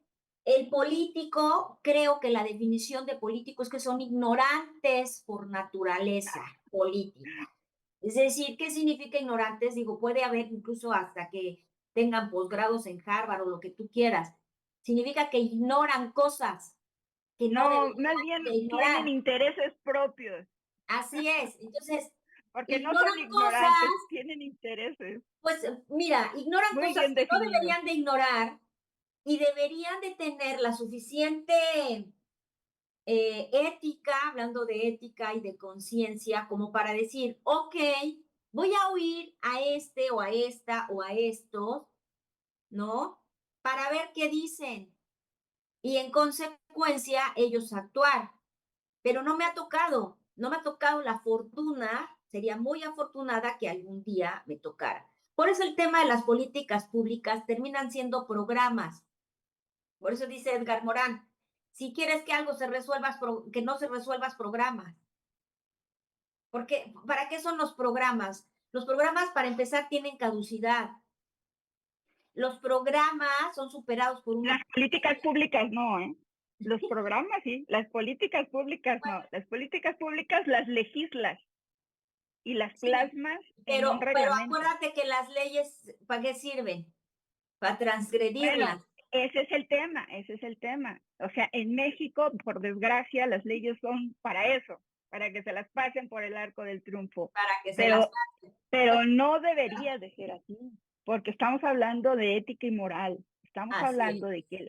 B: el político, creo que la definición de político es que son ignorantes por naturaleza política. Es decir, ¿qué significa ignorantes? Digo, puede haber incluso hasta que tengan posgrados en Harvard o lo que tú quieras. Significa que ignoran cosas que no
A: No,
B: deberían
A: más bien
B: de
A: tienen
B: ignorar.
A: intereses propios,
B: Así es. Entonces,
A: porque no son
B: ignoran cosas,
A: ignorantes, tienen intereses.
B: pues mira, ignoran
A: Muy
B: cosas
A: bien
B: que no
A: definido.
B: deberían de ignorar y deberían de tener la suficiente ética, hablando de ética y de conciencia, como para decir, ok, voy a oír a este o a esta o a estos, ¿no? Para ver qué dicen y en consecuencia ellos actuar. Pero no me ha tocado, no me ha tocado la fortuna, sería muy afortunada que algún día me tocara. Por eso el tema de las políticas públicas terminan siendo programas. Por eso dice Edgar Morán, si quieres que algo se resuelva, que no se resuelvas programas. Porque, ¿para qué son los programas? Los programas, para empezar, tienen caducidad. Los programas son superados por unos...
A: Las políticas públicas no, ¿eh? Los programas sí, las políticas públicas no. Las políticas públicas las legislas y las
B: Sí,
A: plasmas en un
B: pero
A: reglamento.
B: acuérdate que las leyes, ¿para qué sirven? Para
A: Bueno,
B: transgredirlas.
A: ese es el tema, ese es el tema. O sea, en México, por desgracia, las leyes son para eso, para que se las pasen por el arco del triunfo.
B: Para que se las
A: Pero,
B: pasen.
A: pero no debería de ser así, porque estamos hablando de ética y moral. Estamos
B: Así
A: hablando
B: es.
A: de que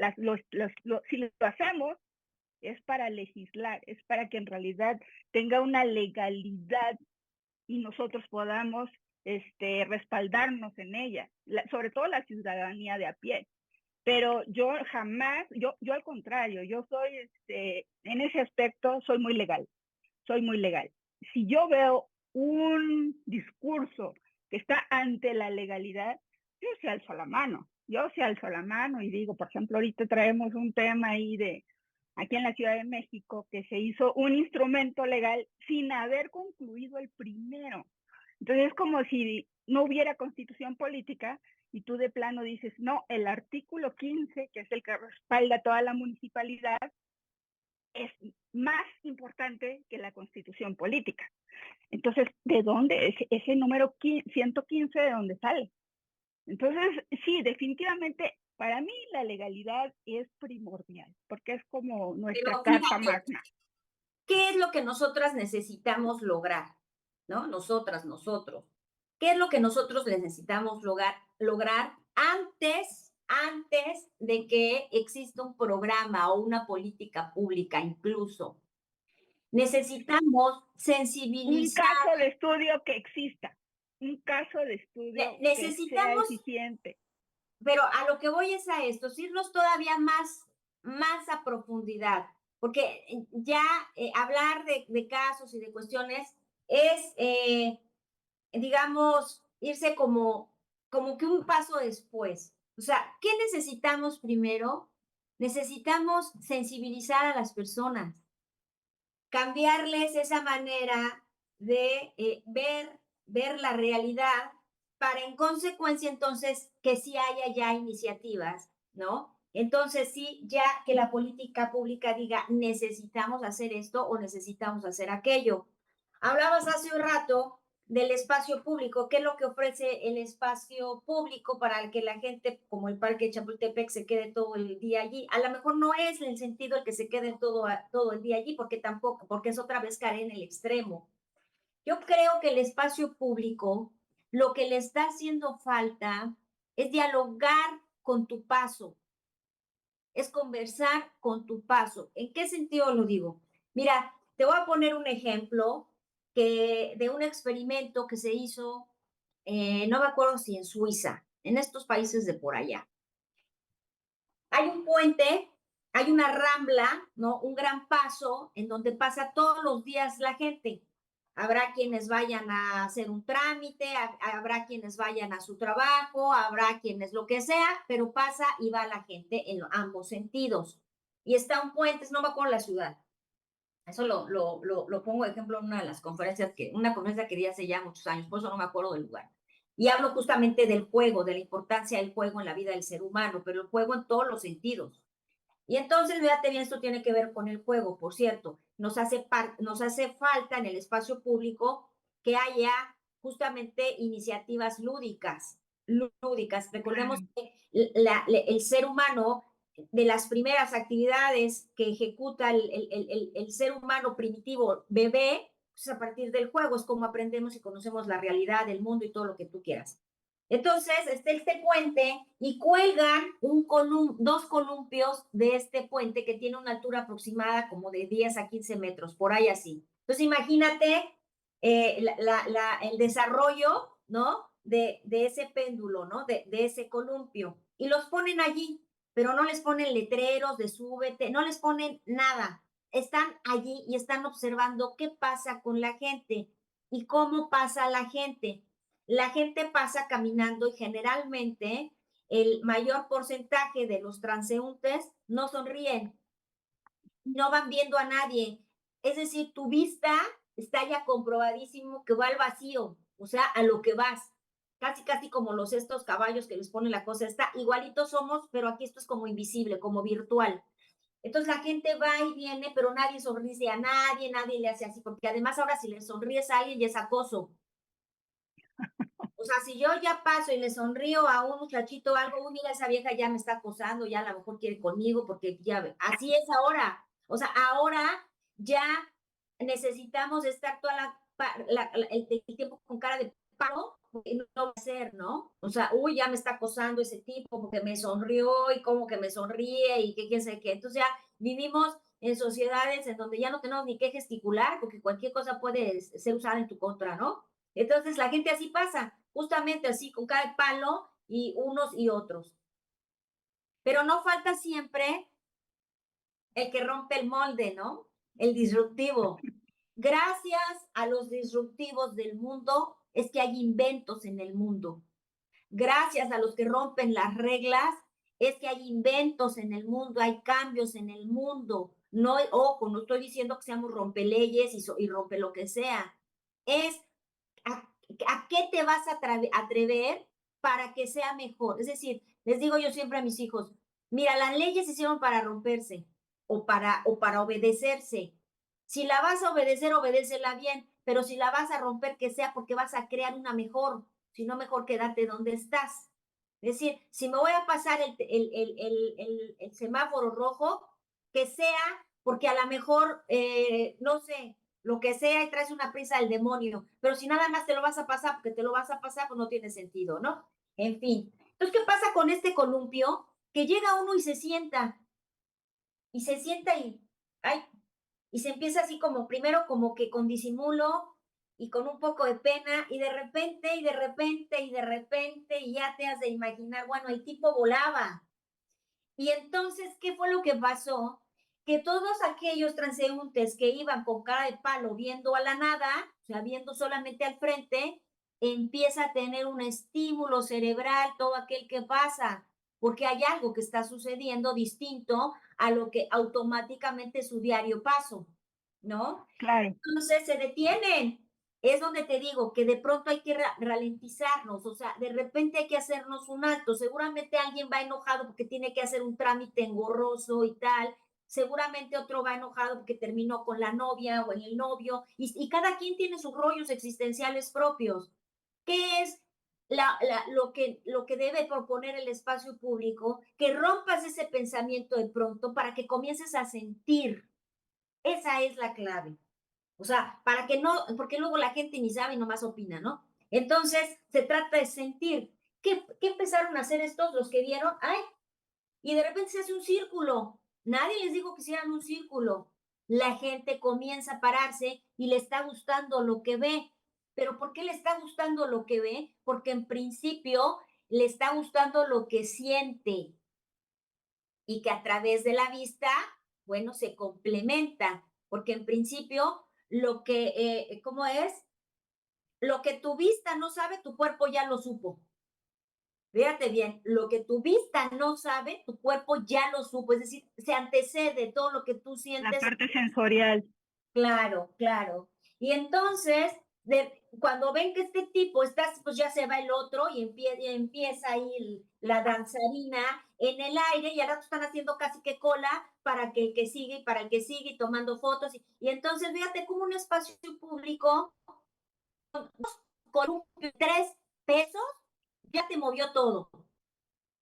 A: si lo hacemos es para legislar, es para que en realidad tenga una legalidad y nosotros podamos respaldarnos en ella, sobre todo la ciudadanía de a pie. Pero yo jamás, yo al contrario, yo soy, en ese aspecto, soy muy legal, soy muy legal. Si yo veo un discurso que está ante la legalidad, yo se alzo la mano, yo se alzo la mano y digo, por ejemplo, ahorita traemos un tema ahí aquí en la Ciudad de México, que se hizo un instrumento legal sin haber concluido el primero. Entonces es como si no hubiera constitución política y tú de plano dices, no, el artículo 15, que es el que respalda toda la municipalidad, es más importante que la constitución política. Entonces, ¿de dónde? Ese número 115, ¿de dónde sale? Entonces, sí, definitivamente, para mí la legalidad es primordial, porque es como nuestra
B: Pero
A: carta
B: fíjate,
A: magna.
B: ¿qué es lo que nosotras necesitamos lograr? ¿No? Nosotras, nosotros. ¿Qué es lo que nosotros necesitamos lograr antes de que exista un programa o una política pública incluso? Necesitamos
A: Un
B: sensibilizar,
A: caso de estudio que exista, un caso de estudio que sea
B: necesitamos
A: eficiente.
B: pero a lo que voy es a esto, es irnos todavía más a profundidad, porque ya hablar de casos y de cuestiones es, digamos, irse como que un paso después. O sea, ¿qué necesitamos primero? Necesitamos sensibilizar a las personas, cambiarles esa manera de ver la realidad para en consecuencia entonces que sí haya ya iniciativas, ¿no? Entonces sí, ya que la política pública diga necesitamos hacer esto o necesitamos hacer aquello. Hablabas hace un rato del espacio público, qué es lo que ofrece el espacio público para que la gente, como el Parque de Chapultepec, se quede todo el día allí. A lo mejor no es el sentido el que se quede todo el día allí, porque tampoco, porque es otra vez caer en el extremo. Yo creo que el espacio público, lo que le está haciendo falta es dialogar con tu paso, es conversar con tu paso. ¿En qué sentido lo digo? Mira, te voy a poner un ejemplo de un experimento que se hizo, no me acuerdo si en Suiza, en estos países de por allá. Hay un puente, hay una rambla, ¿no? Un gran paso en donde pasa todos los días la gente. Habrá quienes vayan a hacer un trámite, habrá quienes vayan a su trabajo, habrá quienes lo que sea, pero pasa y va la gente en ambos sentidos. Y está un puente, no me acuerdo la ciudad. Eso lo pongo de ejemplo en una de las conferencias, una conferencia que di hace ya muchos años, por eso no me acuerdo del lugar. Y hablo justamente del juego, de la importancia del juego en la vida del ser humano, pero el juego en todos los sentidos. Y entonces, fíjate bien, esto tiene que ver con el juego, por cierto. Nos hace falta en el espacio público que haya justamente iniciativas lúdicas. Lúdicas. Recordemos
A: Claro,
B: que el ser humano, de las primeras actividades que ejecuta el ser humano primitivo bebé, pues a partir del juego es como aprendemos y conocemos la realidad del mundo y todo lo que tú quieras. Entonces, está este puente y cuelgan dos columpios de este puente que tiene una altura aproximada como de 10 a 15 metros, por ahí así. Entonces, imagínate el desarrollo, ¿no? De ese péndulo, ¿no? De ese columpio. Y los ponen allí, pero no les ponen letreros de súbete, no les ponen nada. Están allí y están observando qué pasa con la gente y cómo pasa la gente. La gente pasa caminando y generalmente el mayor porcentaje de los transeúntes no sonríen, no van viendo a nadie. Es decir, tu vista está ya comprobadísimo que va al vacío, o sea, a lo que vas. Casi, casi como estos caballos que les ponen la cosa, está igualitos somos, pero aquí esto es como invisible, como virtual. Entonces la gente va y viene, pero nadie sonríe a nadie, nadie le hace así, porque además ahora si le sonríes a alguien ya es acoso. O sea, si yo ya paso y le sonrío a un muchachito o algo, uy, mira, esa vieja ya me está acosando, ya a lo mejor quiere conmigo, porque ya, así es ahora. O sea, ahora ya necesitamos estar toda el tiempo con cara de paro, porque no va a ser, ¿no? O sea, uy, ya me está acosando ese tipo porque me sonrió y como que me sonríe y que quién sabe qué. Entonces ya vivimos en sociedades en donde ya no tenemos ni qué gesticular porque cualquier cosa puede ser usada en tu contra, ¿no? Entonces la gente así pasa, justamente así, con cada palo y unos y otros. Pero no falta siempre el que rompe el molde, ¿no? El disruptivo. Gracias a los disruptivos del mundo es que hay inventos en el mundo. Gracias a los que rompen las reglas es que hay inventos en el mundo, hay cambios en el mundo. No, ojo, no estoy diciendo que seamos rompeleyes y rompe lo que sea. Es ¿A, a qué te vas a atrever para que sea mejor? Es decir, les digo yo siempre a mis hijos, mira, las leyes se hicieron para romperse o para obedecerse. Si la vas a obedecer, obedécela bien, pero si la vas a romper, que sea porque vas a crear una mejor, si no mejor quédate donde estás. Es decir, si me voy a pasar el semáforo rojo, que sea porque a lo mejor, no sé, lo que sea y traes una prisa del demonio, pero si nada más te lo vas a pasar porque te lo vas a pasar, pues no tiene sentido, ¿no? En fin. Entonces, ¿qué pasa con este columpio? Que llega uno y se sienta y, ay, y se empieza así como, primero como que con disimulo, y con un poco de pena, y de repente, y de repente, y de repente, y ya te has de imaginar, bueno, el tipo volaba. Y entonces, ¿qué fue lo que pasó? Que todos aquellos transeúntes que iban con cara de palo viendo a la nada, o sea, viendo solamente al frente, empieza a tener un estímulo cerebral todo aquel que pasa, porque hay algo que está sucediendo distinto a lo que automáticamente es su diario paso, ¿no?
A: Claro.
B: Entonces se detienen. Es donde te digo que de pronto hay que ralentizarnos, o sea, de repente hay que hacernos un alto. Seguramente alguien va enojado porque tiene que hacer un trámite engorroso y tal. Seguramente otro va enojado porque terminó con la novia o en el novio. Y cada quien tiene sus rollos existenciales propios. ¿Qué es lo que debe proponer el espacio público? Que rompas ese pensamiento de pronto para que comiences a sentir. Esa es la clave. O sea, para que no, porque luego la gente ni sabe y nomás opina, ¿no? Entonces, se trata de sentir. ¿Qué empezaron a hacer estos, los que vieron? ¡Ay! Y de repente se hace un círculo. Nadie les dijo que hicieran un círculo. La gente comienza a pararse y le está gustando lo que ve. ¿Pero por qué le está gustando lo que ve? Porque en principio le está gustando lo que siente y que a través de la vista, bueno, se complementa, porque en principio lo que, ¿cómo es? Lo que tu vista no sabe, tu cuerpo ya lo supo. Fíjate bien, lo que tu vista no sabe, tu cuerpo ya lo supo, es decir, se antecede todo lo que tú
A: La
B: sientes.
A: parte sensorial.
B: Claro, claro. Y entonces, cuando ven que este tipo está, pues ya se va el otro y empieza ahí la danzarina en el aire y ahora están haciendo casi que cola para que el que sigue y para el que sigue y tomando fotos. Y entonces, fíjate como un espacio público con 3 pesos ya te movió todo.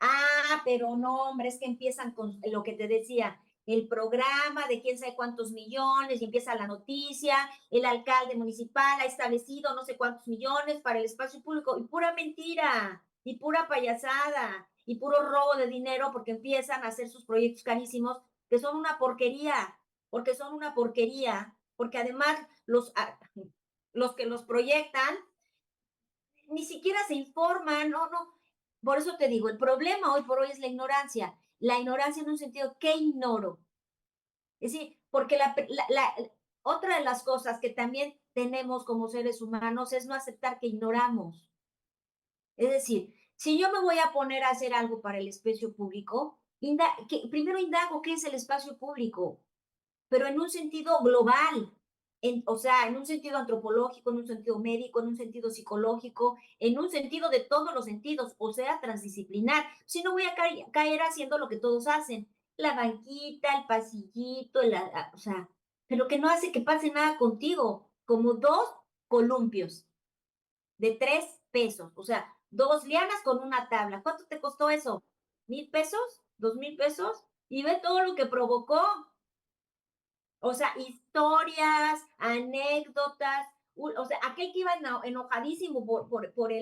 B: Ah, pero no, hombre, es que empiezan con lo que te decía, el programa de quién sabe cuántos millones, y empieza la noticia, el alcalde municipal ha establecido no sé cuántos millones para el espacio público, y pura mentira, y pura payasada, y puro robo de dinero, porque empiezan a hacer sus proyectos carísimos, que son una porquería, porque son una porquería, porque además los que los proyectan ni siquiera se informan, no, no. Por eso te digo, el problema hoy por hoy es la ignorancia en un sentido, ¿qué ignoro? Es decir, porque otra de las cosas que también tenemos como seres humanos es no aceptar que ignoramos. Es decir, si yo me voy a poner a hacer algo para el espacio público, primero indago qué es el espacio público, pero en un sentido global, o sea, en un sentido antropológico, en un sentido médico, en un sentido psicológico, en un sentido de todos los sentidos, o sea, transdisciplinar. Si no voy a caer haciendo lo que todos hacen, la banquita, el pasillito, o sea, pero que no hace que pase nada contigo, como 2 columpios de 3 pesos, o sea, 2 lianas con una tabla. ¿Cuánto te costó eso? ¿1,000 pesos? ¿2,000 pesos? Y ve todo lo que provocó. O sea, historias, anécdotas, o sea, aquel que iba enojadísimo por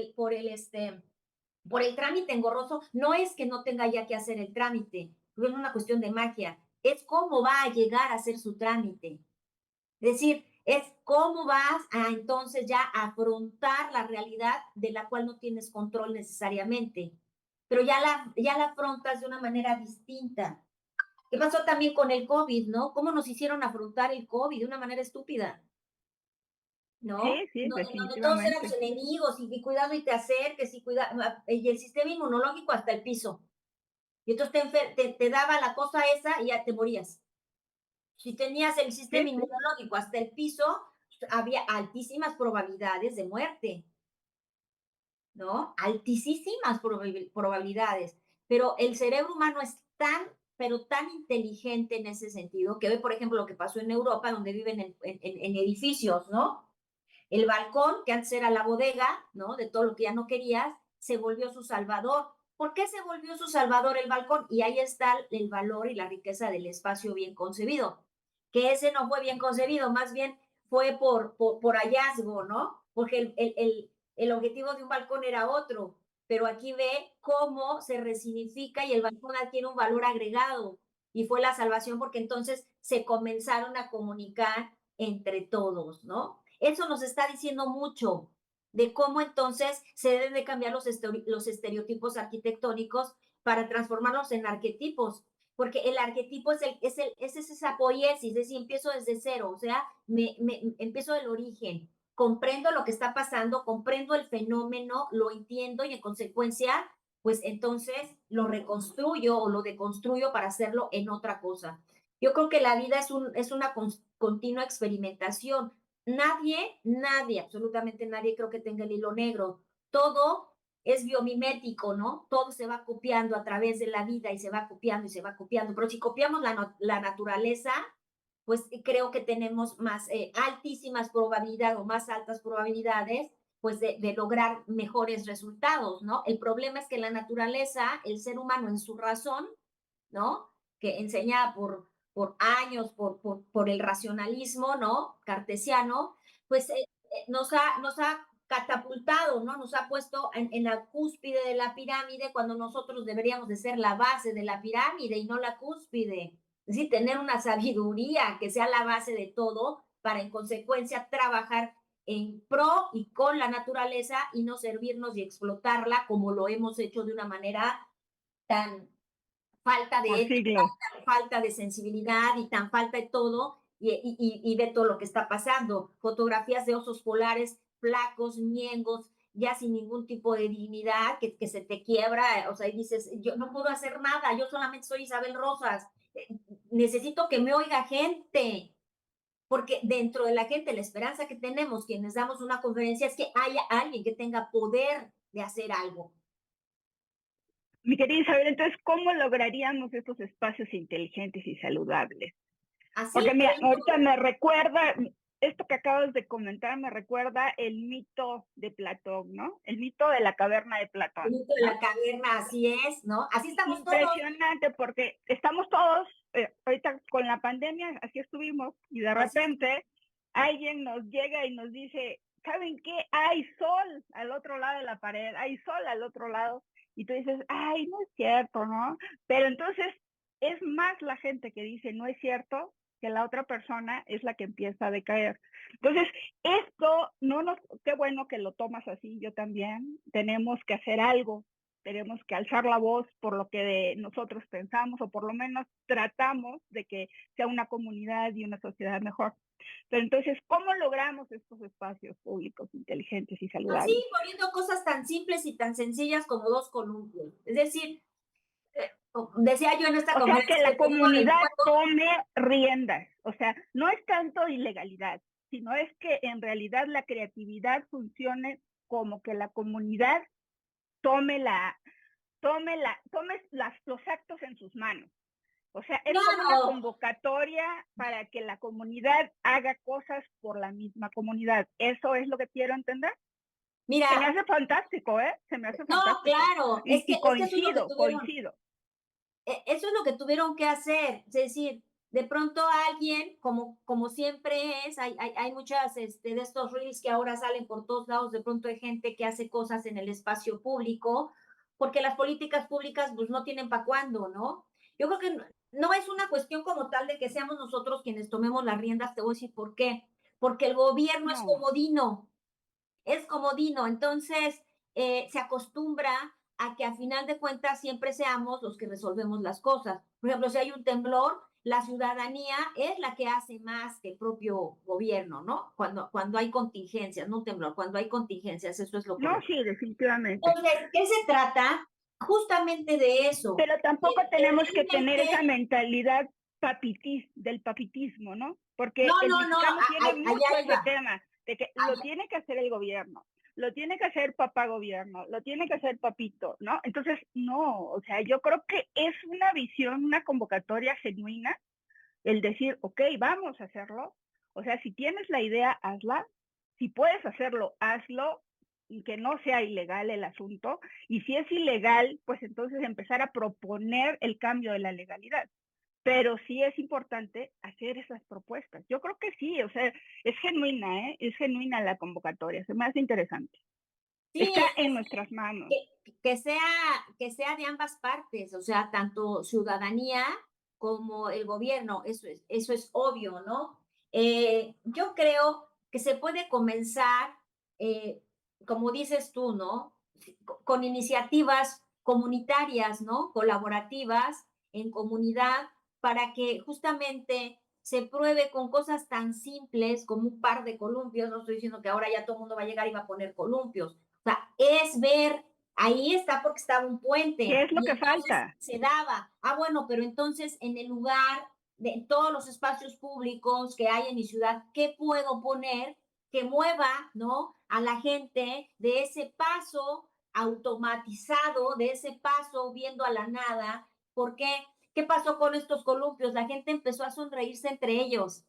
B: el trámite engorroso, no es que no tenga ya que hacer el trámite, no es una cuestión de magia, es cómo va a llegar a hacer su trámite. Es decir, es cómo vas a entonces ya afrontar la realidad de la cual no tienes control necesariamente, pero ya la afrontas de una manera distinta. ¿Qué pasó también con el COVID, no? ¿Cómo nos hicieron afrontar el COVID de una manera estúpida? ¿No?
A: Sí, sí,
B: En donde todos éramos
A: definitivamente.
B: enemigos y cuidado y te acerques y el sistema inmunológico hasta el piso. Y entonces te daba la cosa esa y ya te morías. Si tenías el sistema
A: Sí, sí.
B: inmunológico hasta el piso, había altísimas probabilidades de muerte, ¿no? Altísimas probabilidades. Pero el cerebro humano es pero tan inteligente en ese sentido, que ve, por ejemplo, lo que pasó en Europa, donde viven en edificios, ¿no? El balcón, que antes era la bodega, ¿no? De todo lo que ya no querías, se volvió su salvador. ¿Por qué se volvió su salvador el balcón? Y ahí está el valor y la riqueza del espacio bien concebido. Que ese no fue bien concebido, más bien fue por hallazgo, ¿no? Porque el objetivo de un balcón era otro, pero aquí ve cómo se resignifica y el balcón adquiere un valor agregado. Y fue la salvación porque entonces se comenzaron a comunicar entre todos, ¿no? Eso nos está diciendo mucho de cómo entonces se deben de cambiar los estereotipos arquitectónicos para transformarlos en arquetipos, porque el arquetipo es esa poiesis, es decir, empiezo desde cero, o sea, empiezo del origen, comprendo lo que está pasando, comprendo el fenómeno, lo entiendo y en consecuencia, pues entonces lo reconstruyo o lo deconstruyo para hacerlo en otra cosa. Yo creo que la vida es una continua experimentación. Nadie, absolutamente nadie creo que tenga el hilo negro. Todo es biomimético, ¿no? Todo se va copiando a través de la vida y se va copiando y se va copiando. Pero si copiamos la naturaleza, pues creo que tenemos más altísimas probabilidades o más altas probabilidades pues de lograr mejores resultados, ¿no? El problema es que la naturaleza, el ser humano en su razón, ¿no? Que enseñada por años, por el racionalismo, ¿no? Cartesiano, pues nos ha catapultado, ¿no? Nos ha puesto en la cúspide de la pirámide cuando nosotros deberíamos de ser la base de la pirámide y no la cúspide. Es decir, tener una sabiduría que sea la base de todo para en consecuencia trabajar en pro y con la naturaleza y no servirnos y explotarla como lo hemos hecho de una manera tan falta de
A: por
B: ética,
A: siglos.
B: tan falta de sensibilidad y tan falta de todo, y ve todo lo que está pasando. Fotografías de osos polares flacos, ñengos, ya sin ningún tipo de dignidad, que se te quiebra, o sea, y dices, yo no puedo hacer nada, yo solamente soy Isabel Rosas, necesito que me oiga gente, porque dentro de la gente, la esperanza que tenemos quienes damos una conferencia es que haya alguien que tenga poder de hacer algo.
A: Mi querida Isabel, entonces, ¿cómo lograríamos estos espacios inteligentes y saludables? Porque
B: Así,
A: mira,
B: poniendo
A: ahorita me recuerda, esto que acabas de comentar me recuerda el mito de Platón, ¿no? El mito de la caverna de Platón,
B: bonito de
A: ¿no?
B: la caverna, así es, ¿no? Así estamos todos.
A: Impresionante porque estamos todos, ahorita con la pandemia, así estuvimos, y de
B: Así
A: repente alguien nos llega y nos dice, ¿saben qué? Hay sol al otro lado de la pared, hay sol al otro lado, y tú dices, ay, no es cierto, ¿no? Pero entonces es más la gente que dice, no es cierto, que la otra persona es la que empieza a decaer. Entonces, esto no nos, qué bueno que lo tomas así, yo también, tenemos que hacer algo, tenemos que alzar la voz por lo que nosotros pensamos o por lo menos tratamos de que sea una comunidad y una sociedad mejor. Pero entonces, ¿cómo logramos estos espacios públicos inteligentes y
B: así,
A: saludables?
B: poniendo cosas tan simples y tan sencillas como dos columpios. Es decir, decía yo en esta
A: O sea, que
B: conferencia que
A: la
B: he tenido en el
A: comunidad
B: pueblo,
A: tome riendas. O sea, no es tanto ilegalidad, sino es que en realidad la creatividad funcione como que la comunidad tome los actos en sus manos. O sea, es como una
B: claro,
A: convocatoria para que la comunidad haga cosas por la misma comunidad. Eso es lo que quiero entender. Se me
B: mira,
A: hace fantástico, ¿eh? Se me hace
B: no,
A: fantástico.
B: claro,
A: Y
B: es que eso es lo que
A: coincido,
B: tuvieron,
A: coincido.
B: eso es lo que tuvieron que hacer. Es decir, de pronto alguien, como siempre es, hay muchas de estos reels que ahora salen por todos lados, de pronto hay gente que hace cosas en el espacio público, porque las políticas públicas pues no tienen para cuándo, ¿no? Yo creo que no es una cuestión como tal de que seamos nosotros quienes tomemos las riendas, te voy a decir por qué. Porque el gobierno
A: No,
B: es comodino, entonces se acostumbra a que a final de cuentas siempre seamos los que resolvemos las cosas. Por ejemplo, si hay un temblor, la ciudadanía es la que hace más que el propio gobierno, ¿no? Cuando hay contingencias, no un temblor, cuando hay contingencias, eso es lo
A: no,
B: correcto.
A: sí, definitivamente.
B: Entonces, ¿qué se trata? Justamente de eso,
A: Pero tampoco
B: que
A: tenemos que tener esa
B: realmente,
A: mentalidad del papitismo, ¿no?
B: no,
A: Porque el
B: no, no,
A: mexicano tiene mucho
B: allá
A: ese
B: iba,
A: tema de que lo tiene que hacer el gobierno, lo tiene que hacer papá gobierno, lo tiene que hacer papito, ¿no? Entonces, no, o sea, yo creo que es una visión, una convocatoria genuina el decir, ok, vamos a hacerlo. O sea, si tienes la idea, hazla. Si puedes hacerlo, hazlo, y que no sea ilegal el asunto. Y si es ilegal, pues entonces empezar a proponer el cambio de la legalidad. Pero sí es importante hacer esas propuestas. Yo creo que sí, o sea, es genuina, ¿eh? Es genuina la convocatoria, se me hace interesante.
B: sí,
A: Está en nuestras manos.
B: que sea de ambas partes, o sea, tanto ciudadanía como el gobierno, eso es obvio, ¿no? Yo creo que se puede comenzar, como dices tú, ¿no? Con iniciativas comunitarias, ¿no? Colaborativas en comunidad para que justamente se pruebe con cosas tan simples como un par de columpios. No estoy diciendo que ahora ya todo el mundo va a llegar y va a poner columpios. O sea, es ver, ahí está porque estaba un
A: ¿Qué
B: puente
A: es lo
B: y
A: que
B: entonces
A: falta?
B: se daba. Ah, bueno, pero entonces en el lugar de todos los espacios públicos que hay en mi ciudad, ¿qué puedo poner que mueva, ¿no? A la gente de ese paso automatizado, de ese paso viendo a la nada. ¿Por qué? ¿Qué pasó con estos columpios? La gente empezó a sonreírse entre ellos.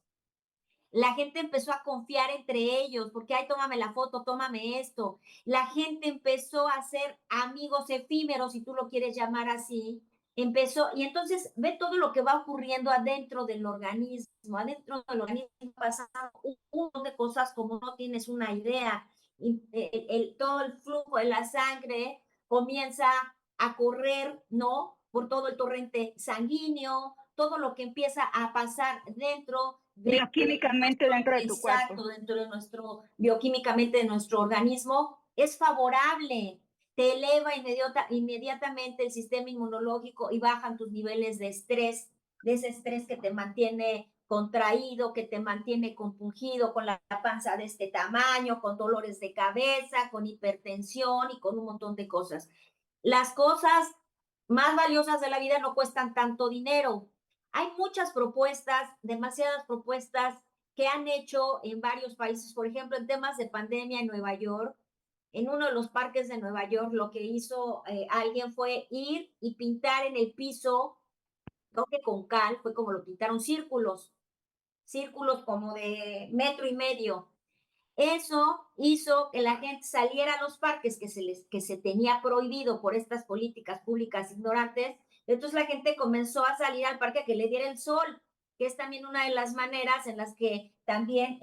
B: La gente empezó a confiar entre ellos, porque, ay, tómame la foto, tómame esto. La gente empezó a ser amigos efímeros, si tú lo quieres llamar así. Empezó, y entonces ve todo lo que va ocurriendo adentro del organismo. Adentro del organismo pasando un montón de cosas como no tienes una idea. Todo el flujo de la sangre comienza a correr, ¿no? Por todo el torrente sanguíneo, todo lo que empieza a pasar dentro de
A: Bioquímicamente dentro de tu cuerpo.
B: exacto, dentro de nuestro, bioquímicamente de nuestro organismo, es favorable. Te eleva inmediatamente el sistema inmunológico y bajan tus niveles de estrés, de ese estrés que te mantiene contraído, que te mantiene compungido, con la panza de este tamaño, con dolores de cabeza, con hipertensión y con un montón de cosas. Las cosas más valiosas de la vida no cuestan tanto dinero. Hay muchas propuestas, demasiadas propuestas que han hecho en varios países, por ejemplo, en temas de pandemia en Nueva York. En uno de los parques de Nueva York, lo que hizo alguien fue ir y pintar en el piso, creo que con cal, fue como lo pintaron, círculos, círculos como de metro y medio. Eso hizo que la gente saliera a los parques que se tenía prohibido por estas políticas públicas ignorantes. Entonces la gente comenzó a salir al parque a que le diera el sol, que es también una de las maneras en las que también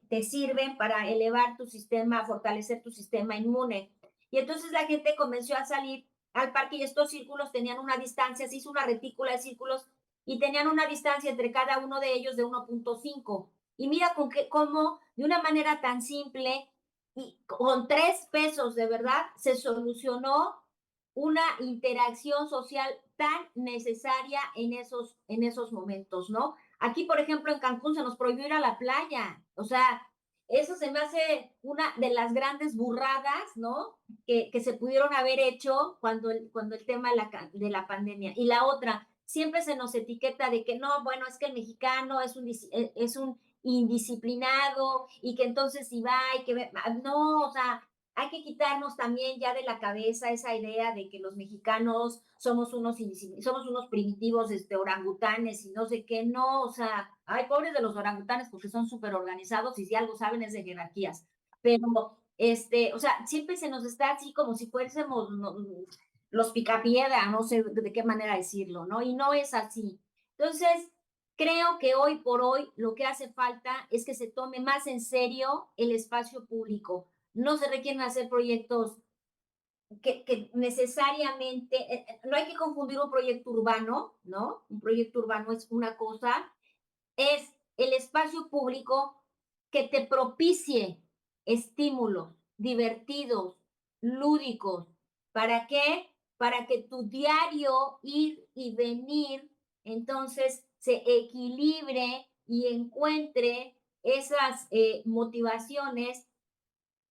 B: te sirven para elevar tu sistema, fortalecer tu sistema inmune. Y entonces la gente comenzó a salir al parque y estos círculos tenían una distancia, se hizo una retícula de círculos y tenían una distancia entre cada uno de ellos de 1.5. Y mira cómo de una manera tan simple y con 3 pesos de verdad se solucionó una interacción social tan necesaria en esos momentos, ¿no? Aquí, por ejemplo, en Cancún se nos prohibió ir a la playa. O sea, eso se me hace una de las grandes burradas, ¿no? Que se pudieron haber hecho cuando el tema de la pandemia. Y la otra, siempre se nos etiqueta de que no, bueno, es que el mexicano es un indisciplinado y que entonces si va y que no, o sea, hay que quitarnos también ya de la cabeza esa idea de que los mexicanos somos unos primitivos orangutanes y no sé qué, no, o sea, hay pobres de los orangutanes porque son súper organizados y si algo saben es de jerarquías, pero o sea, siempre se nos está así como si fuésemos los picapiedra, no sé de qué manera decirlo, ¿no? Y no es así. Entonces, creo que hoy por hoy lo que hace falta es que se tome más en serio el espacio público. No se requieren hacer proyectos que necesariamente, no hay que confundir un proyecto urbano, ¿no? Un proyecto urbano es una cosa, es el espacio público que te propicie estímulos divertidos, lúdicos. ¿Para qué? Para que tu diario ir y venir entonces se equilibre y encuentre esas motivaciones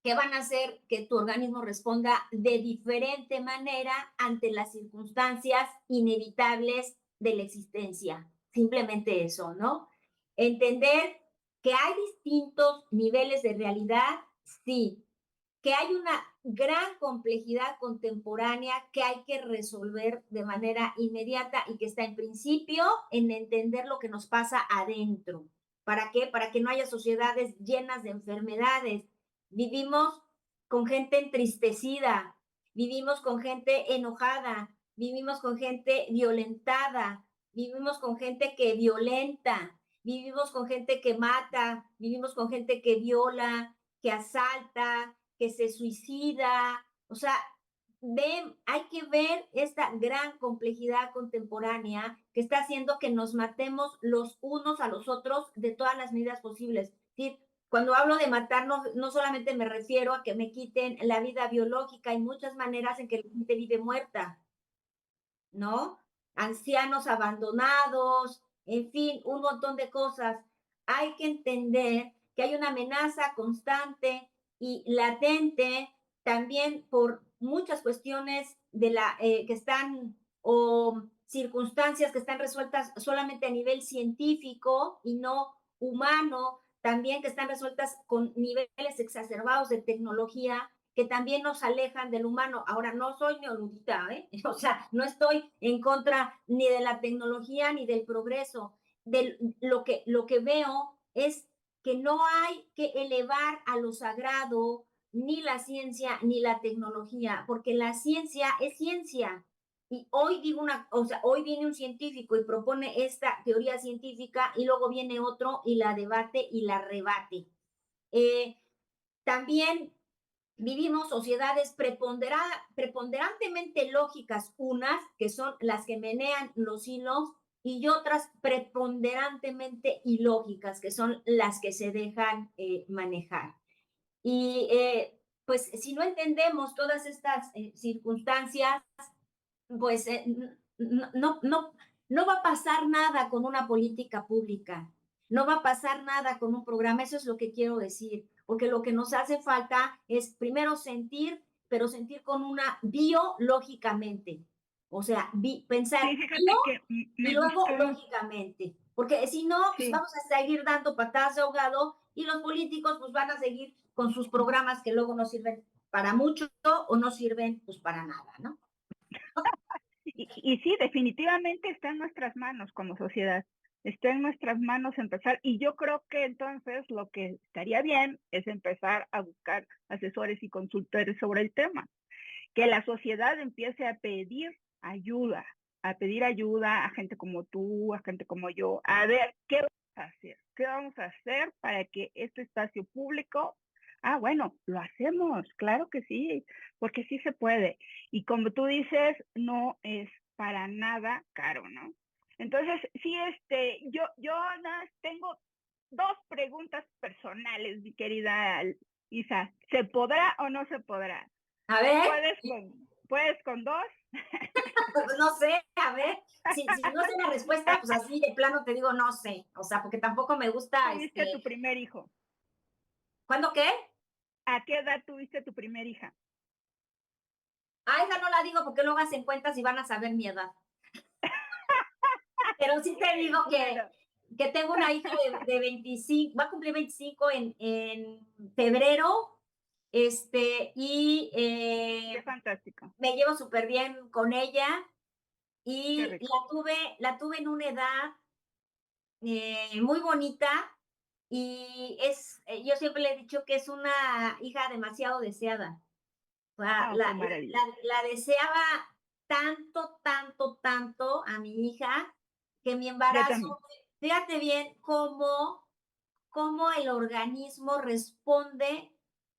B: que van a hacer que tu organismo responda de diferente manera ante las circunstancias inevitables de la existencia. Simplemente eso, ¿no? Entender que hay distintos niveles de realidad, sí, que hay una gran complejidad contemporánea que hay que resolver de manera inmediata y que está en principio en entender lo que nos pasa adentro. ¿Para qué? Para que no haya sociedades llenas de enfermedades. Vivimos con gente entristecida, vivimos con gente enojada, vivimos con gente violentada, vivimos con gente que violenta, vivimos con gente que mata, vivimos con gente que viola, que asalta, que se suicida. O sea, hay que ver esta gran complejidad contemporánea que está haciendo que nos matemos los unos a los otros de todas las medidas posibles. Es decir, Cuando hablo de matar, no solamente me refiero a que me quiten la vida biológica, hay muchas maneras en que la gente vive muerta, ¿no? Ancianos abandonados, en fin, un montón de cosas. Hay que entender que hay una amenaza constante y latente también por muchas cuestiones que están o circunstancias que están resueltas solamente a nivel científico y no humano, también que están resueltas con niveles exacerbados de tecnología que también nos alejan del humano. Ahora, no soy neoludita, ¿eh? O sea, no estoy en contra ni de la tecnología ni del progreso. Lo que veo es que no hay que elevar a lo sagrado ni la ciencia ni la tecnología, porque la ciencia es ciencia. Y hoy digo o sea, hoy viene un científico y propone esta teoría científica y luego viene otro y la debate y la rebate. Eh, También vivimos sociedades preponderantemente lógicas, unas que son las que menean los hilos y otras preponderantemente ilógicas, que son las que se dejan manejar. Y pues si no entendemos todas estas circunstancias, pues no va a pasar nada con una política pública, no va a pasar nada con un programa, eso es lo que quiero decir, porque lo que nos hace falta es primero sentir, pero sentir con una biológicamente, o sea, pensar
A: Sí,
B: bio
A: fíjate que
B: y
A: me
B: luego
A: gustó,
B: lógicamente, porque si no, pues
A: sí.
B: vamos a seguir dando patadas de ahogado y los políticos pues van a seguir con sus programas que luego no sirven para mucho o no sirven pues para nada, ¿no?
A: Y sí, definitivamente está en nuestras manos como sociedad. Está en nuestras manos empezar. Y yo creo que entonces lo que estaría bien es empezar a buscar asesores y consultores sobre el tema. Que la sociedad empiece a pedir ayuda a gente como tú, a gente como yo, a ver qué vamos a hacer, qué vamos a hacer para que este espacio público, bueno, lo hacemos, claro que sí, porque sí se puede. Y como tú dices, no es para nada caro, ¿no? Entonces, sí, yo nada más tengo dos preguntas personales, mi querida Isa. ¿Se podrá o no se podrá?
B: A ver,
A: ¿Puedes con dos?
B: pues no sé, a ver, si no sé la respuesta, pues así de plano te digo no sé, o sea, porque tampoco me gusta,
A: Tuviste tu primer hijo.
B: ¿cuándo qué?
A: ¿A qué edad tuviste tu primer hija?
B: Esa no la digo porque luego hacen cuentas y van a saber mi edad. Pero sí te digo
A: Bueno,
B: que tengo una hija de 25, va a cumplir 25 en febrero, y
A: qué fantástico,
B: me llevo súper bien con ella
A: qué
B: y
A: rico.
B: la tuve en una edad muy bonita y yo siempre le he dicho que es una hija demasiado deseada. O sea,
A: Oh, qué maravilla.
B: la deseaba tanto, tanto, tanto a mi hija que mi
A: Yo
B: embarazo,
A: también.
B: fíjate bien cómo el organismo responde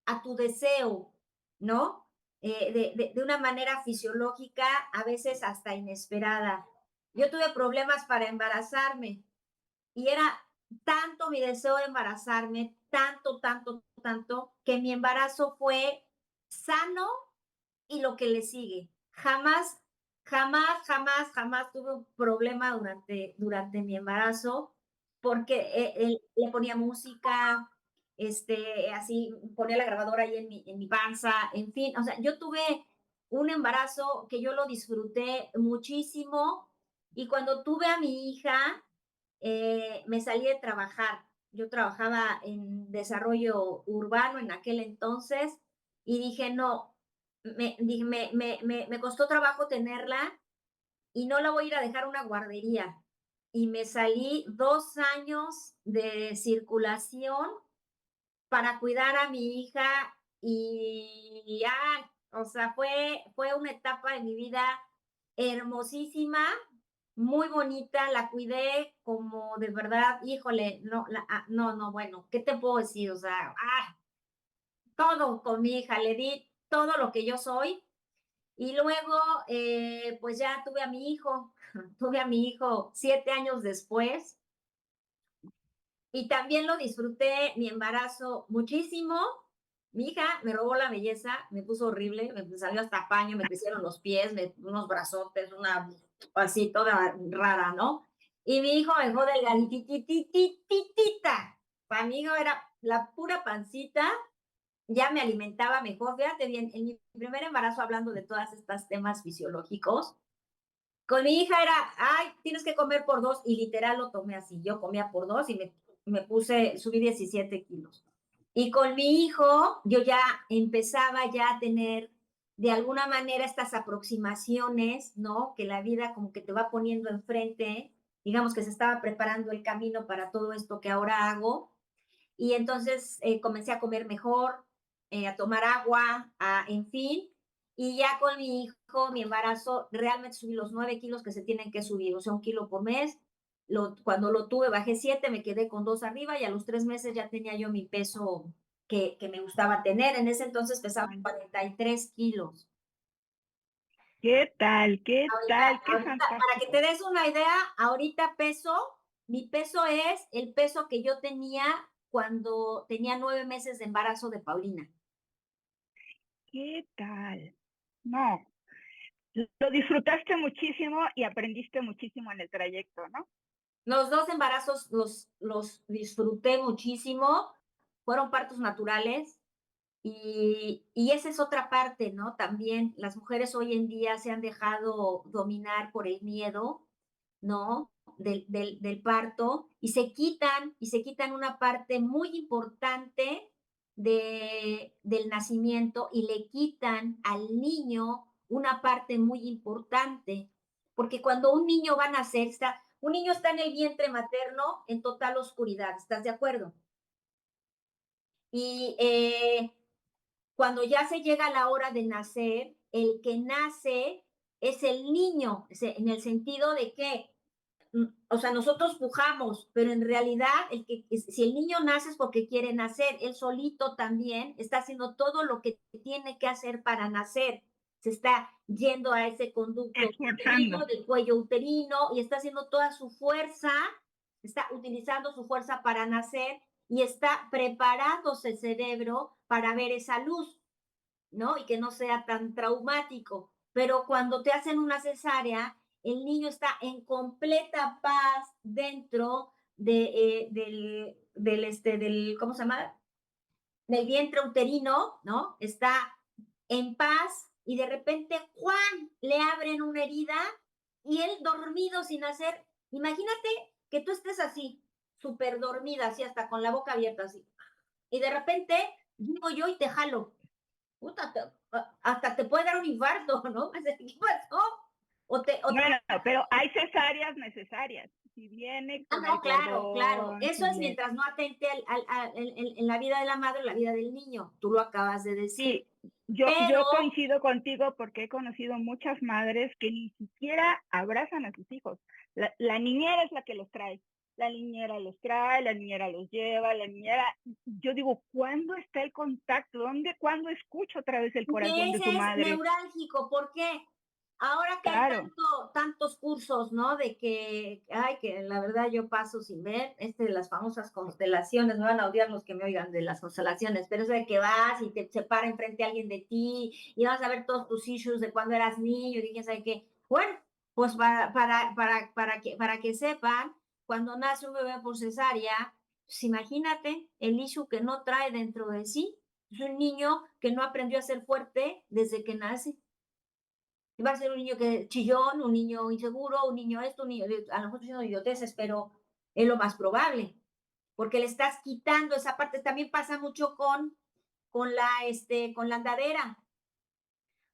B: a tu deseo, ¿no? De una manera fisiológica, a veces hasta inesperada. Yo tuve problemas para embarazarme y era tanto mi deseo de embarazarme, tanto, tanto, tanto, que mi embarazo fue sano y lo que le sigue. Jamás, jamás, jamás, jamás tuve un problema durante mi embarazo porque le ponía música, así ponía la grabadora ahí en mi panza, en fin, o sea, yo tuve un embarazo que yo lo disfruté muchísimo y cuando tuve a mi hija, me salí de trabajar. Yo trabajaba en desarrollo urbano en aquel entonces y dije, no, dije, me costó trabajo tenerla y no la voy a ir a dejar a una guardería. Y me salí 2 años de circulación para cuidar a mi hija y, ay, o sea, fue una etapa de mi vida hermosísima, muy bonita, la cuidé como de verdad, híjole, no, bueno, ¿qué te puedo decir? O sea, todo con mi hija, le di todo lo que yo soy y luego, pues ya tuve a mi hijo, tuve a mi hijo 7 años después Y también lo disfruté mi embarazo muchísimo. Mi hija me robó la belleza, me puso horrible, me salió hasta paño, me crecieron los pies, unos brazotes, una así toda rara, ¿no? Y mi hijo me dejó delgaditititititita. Para mi hijo era la pura pancita, ya me alimentaba mejor. Fíjate bien, en mi primer embarazo, hablando de todos estos temas fisiológicos, con mi hija era, ay, tienes que comer por dos, y literal lo tomé así. Yo comía por dos y me puse, subí 17 kilos. Y con mi hijo, yo ya empezaba ya a tener de alguna manera estas aproximaciones, ¿no? Que la vida como que te va poniendo enfrente, digamos que se estaba preparando el camino para todo esto que ahora hago. Y entonces comencé a comer mejor, a tomar agua, en fin. Y ya con mi hijo, mi embarazo, realmente subí los 9 kilos que se tienen que subir, o sea, 1 kilo por mes. Cuando lo tuve, bajé 7, me quedé con 2 arriba y a los 3 meses ya tenía yo mi peso que me gustaba tener. En ese entonces pesaba
A: Ay,
B: 43 kilos.
A: ¿qué tal? ¿Qué
B: Ahorita,
A: tal? Qué
B: ahorita, para que te
A: fantástico.
B: des una idea, ahorita mi peso es el peso que yo tenía cuando tenía 9 meses de embarazo de Paulina.
A: ¿Qué tal? No, lo disfrutaste muchísimo y aprendiste muchísimo en el trayecto, ¿no?
B: Los dos embarazos los disfruté muchísimo, fueron partos naturales y esa es otra parte, ¿no? También las mujeres hoy en día se han dejado dominar por el miedo, ¿no? Del parto y se quitan una parte muy importante del nacimiento y le quitan al niño una parte muy importante, porque cuando un niño va a nacer, un niño está en el vientre materno en total oscuridad, ¿estás de acuerdo? Y cuando ya se llega la hora de nacer, el que nace es el niño, en el sentido de que o sea, nosotros pujamos, pero en realidad si el niño nace es porque quiere nacer, él solito también está haciendo todo lo que tiene que hacer para nacer. Se está yendo a ese conducto
A: Esforzando.
B: uterino, del cuello uterino, y está haciendo toda su fuerza, está utilizando su fuerza para nacer y está preparándose el cerebro para ver esa luz, ¿no? Y que no sea tan traumático. Pero cuando te hacen una cesárea, el niño está en completa paz dentro ¿cómo se llama? Del vientre uterino, ¿no? Está en paz y de repente, ¡Juan! Le abren una herida y él dormido sin hacer. Imagínate que tú estés así, súper dormida, así hasta con la boca abierta, así. Y de repente, digo yo y te jalo. Puta, hasta te puede dar un infarto, ¿no? ¿Qué pasó?
A: Bueno, pero hay cesáreas necesarias. Si viene con
B: No,
A: el
B: claro, claro.
A: cordón,
B: Eso
A: si
B: es
A: viene.
B: mientras no atente en la vida de la madre o la vida del niño. Tú lo acabas de decir.
A: Sí, yo
B: Pero,
A: coincido contigo porque he conocido muchas madres que ni siquiera abrazan a sus hijos. La niñera es la que los trae. La niñera los trae, la niñera los lleva, la niñera. Yo digo, ¿cuándo está el contacto? ¿Cuándo escucho otra vez el corazón de su
B: ese es
A: madre?
B: neurálgico. ¿Por qué? Ahora que hay
A: Claro,
B: tantos cursos, ¿no? De que, ay, que la verdad yo paso sin ver, de las famosas constelaciones, me van a odiar los que me oigan de las constelaciones, pero eso de que vas y se para enfrente a alguien de ti y vas a ver todos tus issues de cuando eras niño y dije, ¿sabes qué? Bueno, pues para que sepan, cuando nace un bebé por cesárea, pues imagínate el issue que no trae dentro de sí. Es un niño que no aprendió a ser fuerte desde que nace. Va a ser un niño que chillón, un niño inseguro, un niño esto, un niño, a lo mejor estoy diciendo idioteces, pero es lo más probable, porque le estás quitando esa parte. También pasa mucho con la andadera.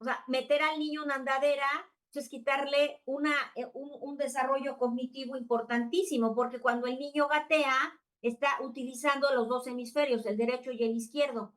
B: O sea, meter al niño una andadera es quitarle un desarrollo cognitivo importantísimo, porque cuando el niño gatea, está utilizando los dos hemisferios, el derecho y el izquierdo.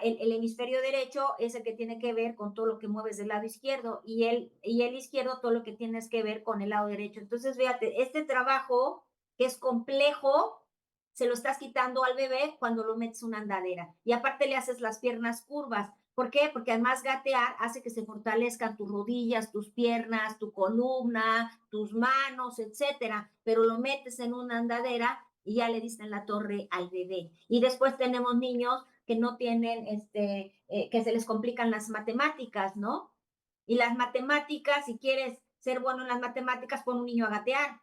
B: El hemisferio derecho es el que tiene que ver con todo lo que mueves del lado izquierdo y el izquierdo todo lo que tienes que ver con el lado derecho. Entonces, fíjate, este trabajo que es complejo, se lo estás quitando al bebé cuando lo metes una andadera. Y aparte le haces las piernas curvas. ¿Por qué? Porque además gatear hace que se fortalezcan tus rodillas, tus piernas, tu columna, tus manos, etcétera. Pero lo metes en una andadera y ya le diste en la torre al bebé. Y después tenemos niños que no tienen, que se les complican las matemáticas, ¿no? Y las matemáticas, si quieres ser bueno en las matemáticas, pon un niño a gatear.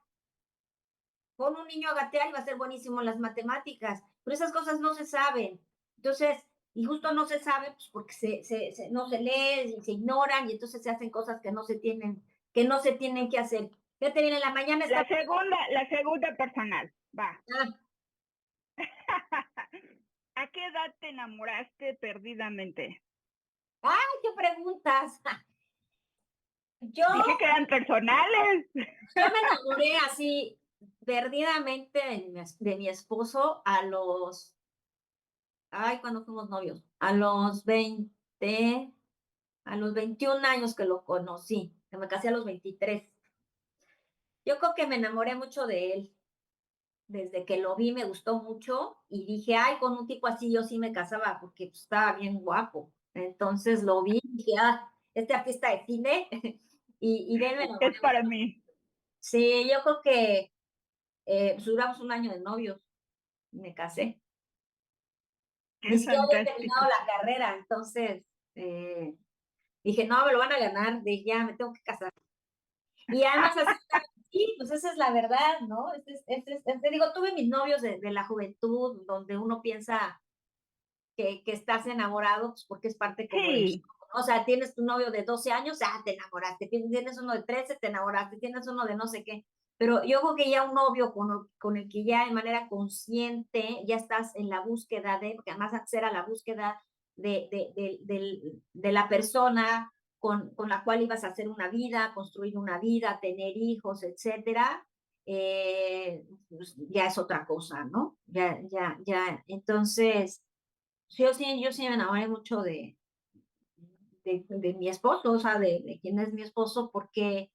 B: Pon un niño a gatear y va a ser buenísimo en las matemáticas. Pero esas cosas no se saben. Entonces, y justo no se sabe pues porque no se lee y se ignoran y entonces se hacen cosas que no se tienen que hacer. Fíjate bien, en la mañana está...
A: La segunda personal, va.
B: Ah,
A: ¿A qué edad te enamoraste perdidamente?
B: ¡ay, qué preguntas! Yo,
A: Dije que eran personales.
B: yo me enamoré así perdidamente de mi esposo a los, ay, cuando fuimos novios, a los 21 años que lo conocí, que me casé a los 23. Yo creo que me enamoré mucho de él. Desde que lo vi me gustó mucho y dije, ay, con un tipo así yo sí me casaba porque pues, estaba bien guapo. Entonces lo vi y dije, ah, este artista de cine. Y de él me
A: Es
B: enamoré
A: para
B: mucho.
A: mí.
B: Sí, yo creo que pues, duramos un año de novios y me casé. Ni
A: Qué
B: siquiera había terminado
A: fantástico.
B: la carrera, entonces eh, dije, no, me lo van a ganar, dije, ya me tengo que casar. Y además así, sí, pues esa es la verdad, ¿no? Te digo, tuve mis novios de la juventud, donde uno piensa que estás enamorado, pues porque es parte como del
A: Sí,
B: show, ¿no? O sea, tienes tu novio de 12 años, ah, te enamoraste, tienes uno de 13, te enamoraste, tienes uno de no sé qué. Pero yo creo que ya un novio con el que ya de manera consciente ya estás en la búsqueda de, porque además hacer a la búsqueda de la persona con la cual ibas a hacer una vida, construir una vida, tener hijos, etcétera, pues ya es otra cosa, ¿no? Ya. Entonces, yo sí me enamoré mucho de mi esposo, o sea, de quién es mi esposo, porque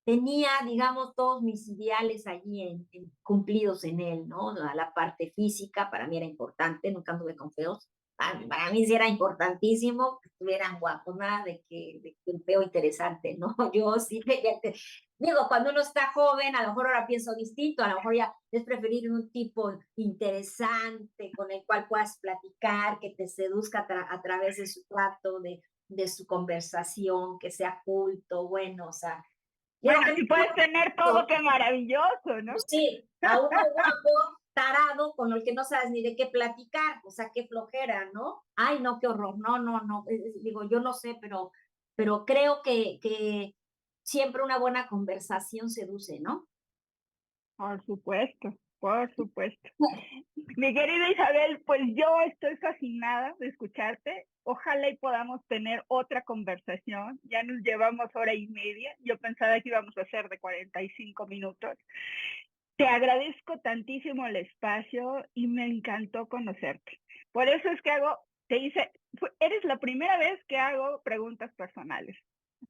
B: tenía, digamos, todos mis ideales allí cumplidos en él, ¿no? La parte física para mí era importante, nunca anduve con feos. Para mí sí era importantísimo que estuvieran guapos, nada de que un feo interesante, ¿no? Yo sí, digo, cuando uno está joven, a lo mejor ahora pienso distinto, a lo mejor ya es preferir un tipo interesante con el cual puedas platicar, que te seduzca a través de su trato, de su conversación, que sea culto, bueno, o sea, yo
A: bueno,
B: creo que
A: si puedes tener todo, qué maravilloso, ¿no?
B: pues sí, a uno guapo, tarado, con el que no sabes ni de qué platicar, o sea, qué flojera, ¿no? Ay, no, qué horror, no, digo, yo no sé, pero creo que siempre una buena conversación seduce, ¿no?
A: Por supuesto, por supuesto. Mi querida Isabel, pues yo estoy fascinada de escucharte. Ojalá y podamos tener otra conversación. Ya nos llevamos hora y media. Yo pensaba que íbamos a hacer de 45 minutos. Te agradezco tantísimo el espacio y me encantó conocerte. Por eso es que eres la primera vez que hago preguntas personales,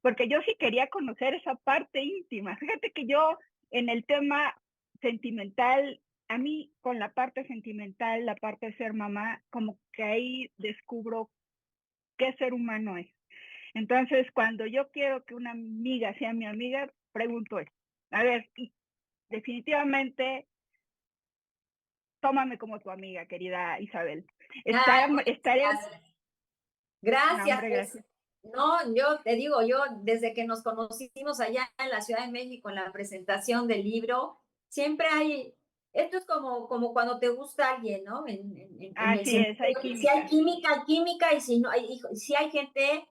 A: porque yo sí quería conocer esa parte íntima. Fíjate que yo en el tema sentimental, a mí con la parte sentimental, la parte de ser mamá, como que ahí descubro qué ser humano es. Entonces, cuando yo quiero que una amiga sea mi amiga, pregunto esto. A ver, definitivamente tómame como tu amiga, querida Isabel.
B: Ay, muchas
A: Estaré,
B: gracias.
A: no,
B: Gracias,
A: hombre,
B: pues.
A: gracias.
B: No, yo te digo, yo desde que nos conocimos allá en la Ciudad de México en la presentación del libro, siempre hay, esto es como cuando te gusta alguien, ¿no? En el
A: Así es,
B: sentido
A: hay
B: de que si hay
A: química.
B: química, y si no hay, si hay gente,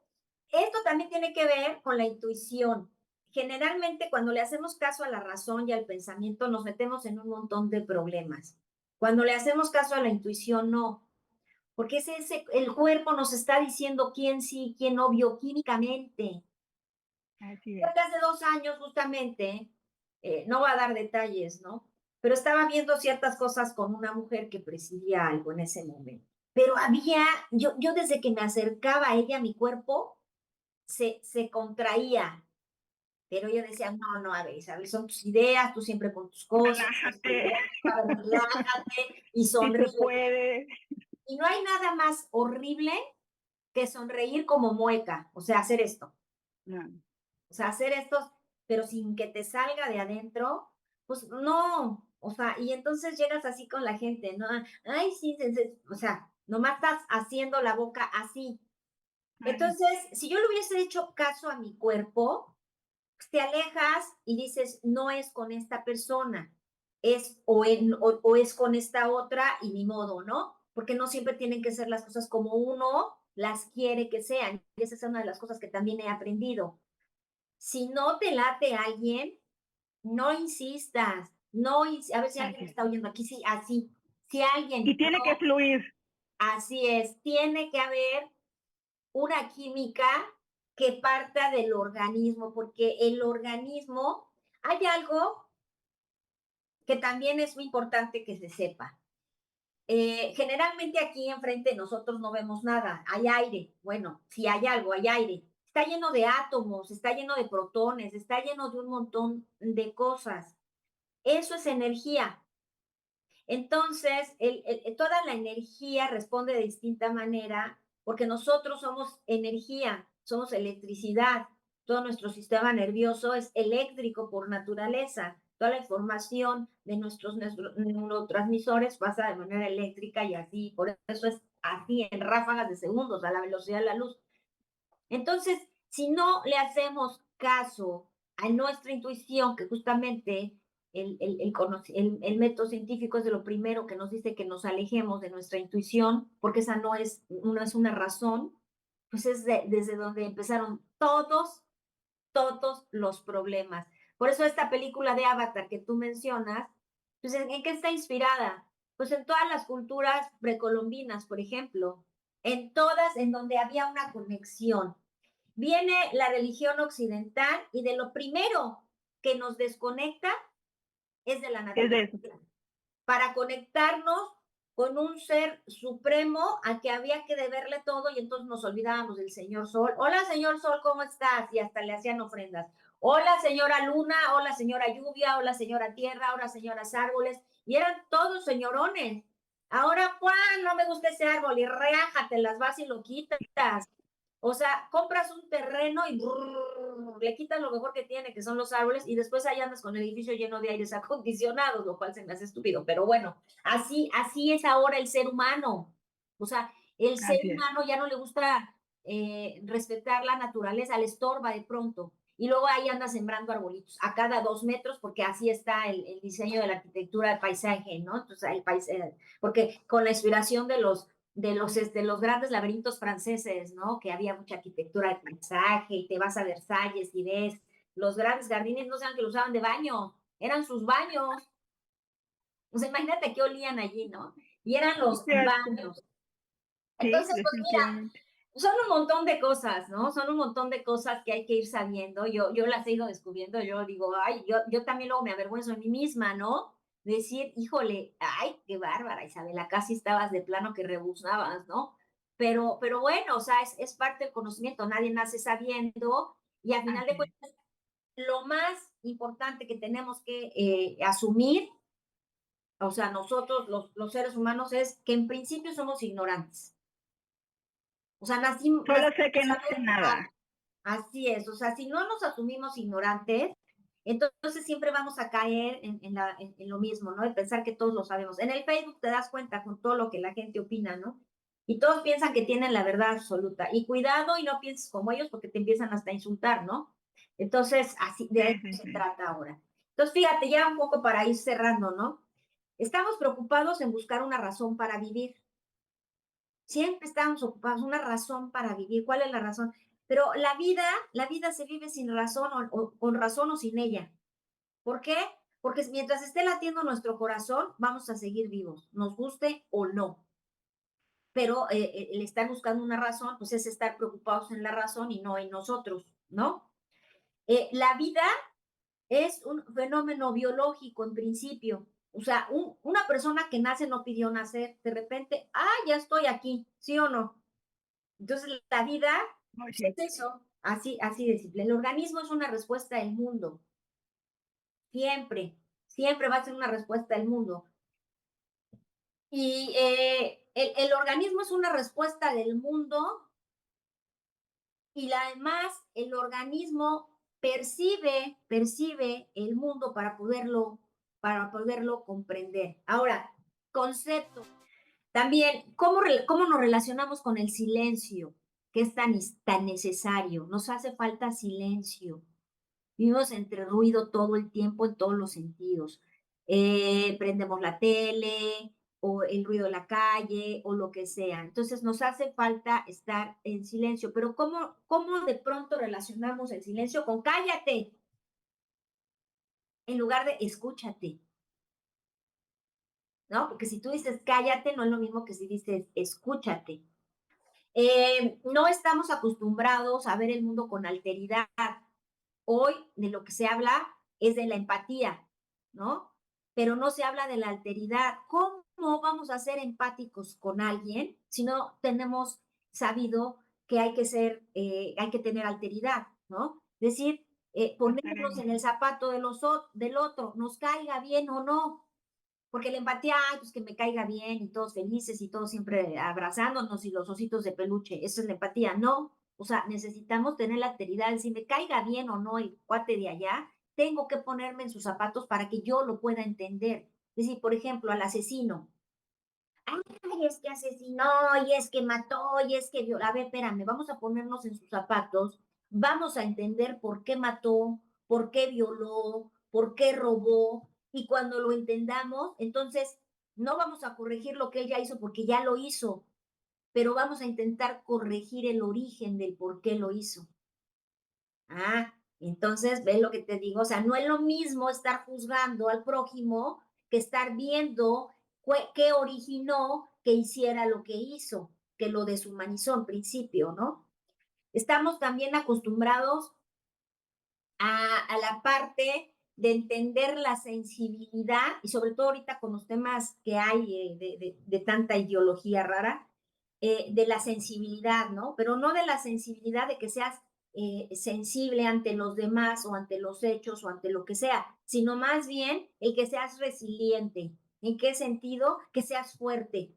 B: esto también tiene que ver con la intuición. Generalmente cuando le hacemos caso a la razón y al pensamiento, nos metemos en un montón de problemas. Cuando le hacemos caso a la intuición, no, porque el cuerpo nos está diciendo quién sí, quién no bioquímicamente.
A: Así
B: Yo
A: es.
B: hace 2 años justamente, no voy a dar detalles, ¿no? Pero estaba viendo ciertas cosas con una mujer que presidía algo en ese momento. Pero yo desde que me acercaba a ella, mi cuerpo se contraía. Pero yo decía, no, a ver, Isabel, son tus ideas, tú siempre con tus cosas,
A: Relájate,
B: relájate y
A: si se
B: sonríe.
A: puede.
B: Y no hay nada más horrible que sonreír como mueca, o sea, hacer esto. O sea, hacer esto, pero sin que te salga de adentro, pues no. O sea, y entonces llegas así con la gente, ¿no? Ay, sí, o sea, nomás estás haciendo la boca así.
A: Ay,
B: Entonces, si yo le hubiese hecho caso a mi cuerpo, pues, te alejas y dices, no es con esta persona, es o es con esta otra y ni modo, ¿no? Porque no siempre tienen que ser las cosas como uno las quiere que sean. Y esa es una de las cosas que también he aprendido. Si no te late alguien, no insistas, a ver si alguien me
A: así.
B: está oyendo aquí, sí, así. Si alguien
A: Y
B: no,
A: tiene que fluir.
B: así es, tiene que haber una química que parta del organismo, porque el organismo, hay algo que también es muy importante que se sepa. Generalmente aquí enfrente de nosotros no vemos nada, hay aire. Bueno, si hay algo, hay aire. Está lleno de átomos, está lleno de protones, está lleno de un montón de cosas. Eso es energía. Entonces, toda la energía responde de distinta manera porque nosotros somos energía, somos electricidad. Todo nuestro sistema nervioso es eléctrico por naturaleza. Toda la información de nuestros neurotransmisores pasa de manera eléctrica y así. Por eso es así, en ráfagas de segundos, a la velocidad de la luz. Entonces, si no le hacemos caso a nuestra intuición, que justamente el método científico es de lo primero que nos dice que nos alejemos de nuestra intuición, porque esa no es una razón, pues es desde donde empezaron todos los problemas. Por eso esta película de Avatar que tú mencionas, pues ¿en qué está inspirada? Pues en todas las culturas precolombinas, por ejemplo, en todas en donde había una conexión. Viene la religión occidental y de lo primero que nos desconecta es de la
A: Es de
B: naturaleza,
A: eso.
B: para conectarnos con un ser supremo al que había que deberle todo y entonces nos olvidábamos del señor Sol. Hola, señor Sol, ¿cómo estás? Y hasta le hacían ofrendas. Hola, señora Luna, hola, señora Lluvia, hola, señora Tierra, hola, señoras Árboles. Y eran todos señorones. Ahora, Juan, no me gusta ese árbol y reájate, las vas y lo quitas. O sea, compras un terreno y brrr, le quitas lo mejor que tiene, que son los árboles, y después ahí andas con el edificio lleno de aires acondicionados, lo cual se me hace estúpido. Pero bueno, así es ahora el ser humano. O sea, el ser
A: Así es.
B: humano ya no le gusta respetar la naturaleza, le estorba de pronto. Y luego ahí anda sembrando arbolitos a cada 2 metros, porque así está el diseño de la arquitectura del paisaje, ¿no? Entonces, porque con la inspiración de los grandes laberintos franceses, ¿no? Que había mucha arquitectura de paisaje y te vas a Versalles y ves los grandes jardines, no sean que lo usaban de baño, eran sus baños. O sea, imagínate qué olían allí, ¿no? Y eran los
A: Cierto.
B: baños.
A: Sí,
B: Entonces, pues mira,
A: definitivamente.
B: son un montón de cosas, ¿no? Son un montón de cosas que hay que ir sabiendo. Yo las he ido descubriendo. Yo digo, ay, yo también luego me avergüenzo de mí misma, ¿no? Decir, híjole, ay, qué bárbara, Isabela, casi estabas de plano que rebuznabas, ¿no? Pero bueno, o sea, es parte del conocimiento. Nadie nace sabiendo y al final de
A: Así es.
B: cuentas, lo más importante que tenemos que asumir, o sea, nosotros los seres humanos, es que en principio somos ignorantes. O sea,
A: Solo
B: nacimos
A: sé que
B: sin
A: no
B: saber
A: sé nada.
B: así es, o sea, si no nos asumimos ignorantes, entonces siempre vamos a caer en lo mismo, ¿no? De pensar que todos lo sabemos. En el Facebook te das cuenta con todo lo que la gente opina, ¿no? Y todos piensan que tienen la verdad absoluta. Y cuidado y no pienses como ellos porque te empiezan hasta a insultar, ¿no? Entonces, así, de
A: Sí,
B: eso
A: sí,
B: se
A: sí.
B: trata ahora. Entonces, fíjate, ya un poco para ir cerrando, ¿no? Estamos preocupados en buscar una razón para vivir. Siempre estamos ocupados, una razón para vivir. ¿Cuál es la razón? Pero la vida se vive sin razón o con razón o sin ella. ¿Por qué? Porque mientras esté latiendo nuestro corazón, vamos a seguir vivos, nos guste o no. Pero el estar buscando una razón, pues es estar preocupados en la razón y no en nosotros, ¿no? La vida es un fenómeno biológico en principio. O sea, una persona que nace no pidió nacer, de repente, ya estoy aquí, ¿sí o no? Entonces, la vida
A: Muy
B: es
A: cierto.
B: eso, así de simple. El organismo es una respuesta del mundo, siempre va a ser una respuesta del mundo. Y el organismo es una respuesta del mundo y además el organismo percibe el mundo para poderlo comprender. Ahora, concepto. También, ¿cómo nos relacionamos con el silencio? Que es tan necesario. Nos hace falta silencio. Vivimos entre ruido todo el tiempo en todos los sentidos. Prendemos la tele o el ruido de la calle o lo que sea. Entonces nos hace falta estar en silencio. Pero ¿cómo de pronto relacionamos el silencio con cállate en lugar de escúchate? ¿No? Porque si tú dices cállate, no es lo mismo que si dices escúchate. No estamos acostumbrados a ver el mundo con alteridad. Hoy de lo que se habla es de la empatía, ¿no? Pero no se habla de la alteridad. ¿Cómo vamos a ser empáticos con alguien si no tenemos sabido que hay que tener alteridad, ¿no? Es decir,
A: No
B: ponernos
A: tenemos.
B: en el zapato del otro, nos caiga bien o no, porque la empatía, ay, pues que me caiga bien y todos felices y todos siempre abrazándonos y los ositos de peluche, esa es la empatía, no. O sea, necesitamos tener la alteridad, si me caiga bien o no el cuate de allá, tengo que ponerme en sus zapatos para que yo lo pueda entender. Es decir, por ejemplo, al asesino. Ay, es que asesinó, y es que mató, y es que violó. A ver, espérame, vamos a ponernos en sus zapatos, vamos a entender por qué mató, por qué violó, por qué robó, y cuando lo entendamos, entonces no vamos a corregir lo que él ya hizo porque ya lo hizo, pero vamos a intentar corregir el origen del por qué lo hizo. Ah, entonces, ¿ves lo que te digo? O sea, no es lo mismo estar juzgando al prójimo que estar viendo qué originó que hiciera lo que hizo, que lo deshumanizó en principio, ¿no? Estamos también acostumbrados a la parte de entender la sensibilidad y sobre todo ahorita con los temas que hay de tanta ideología rara, de la sensibilidad, ¿no? Pero no de la sensibilidad de que seas sensible ante los demás o ante los hechos o ante lo que sea, sino más bien el que seas resiliente. ¿En qué sentido? Que seas fuerte.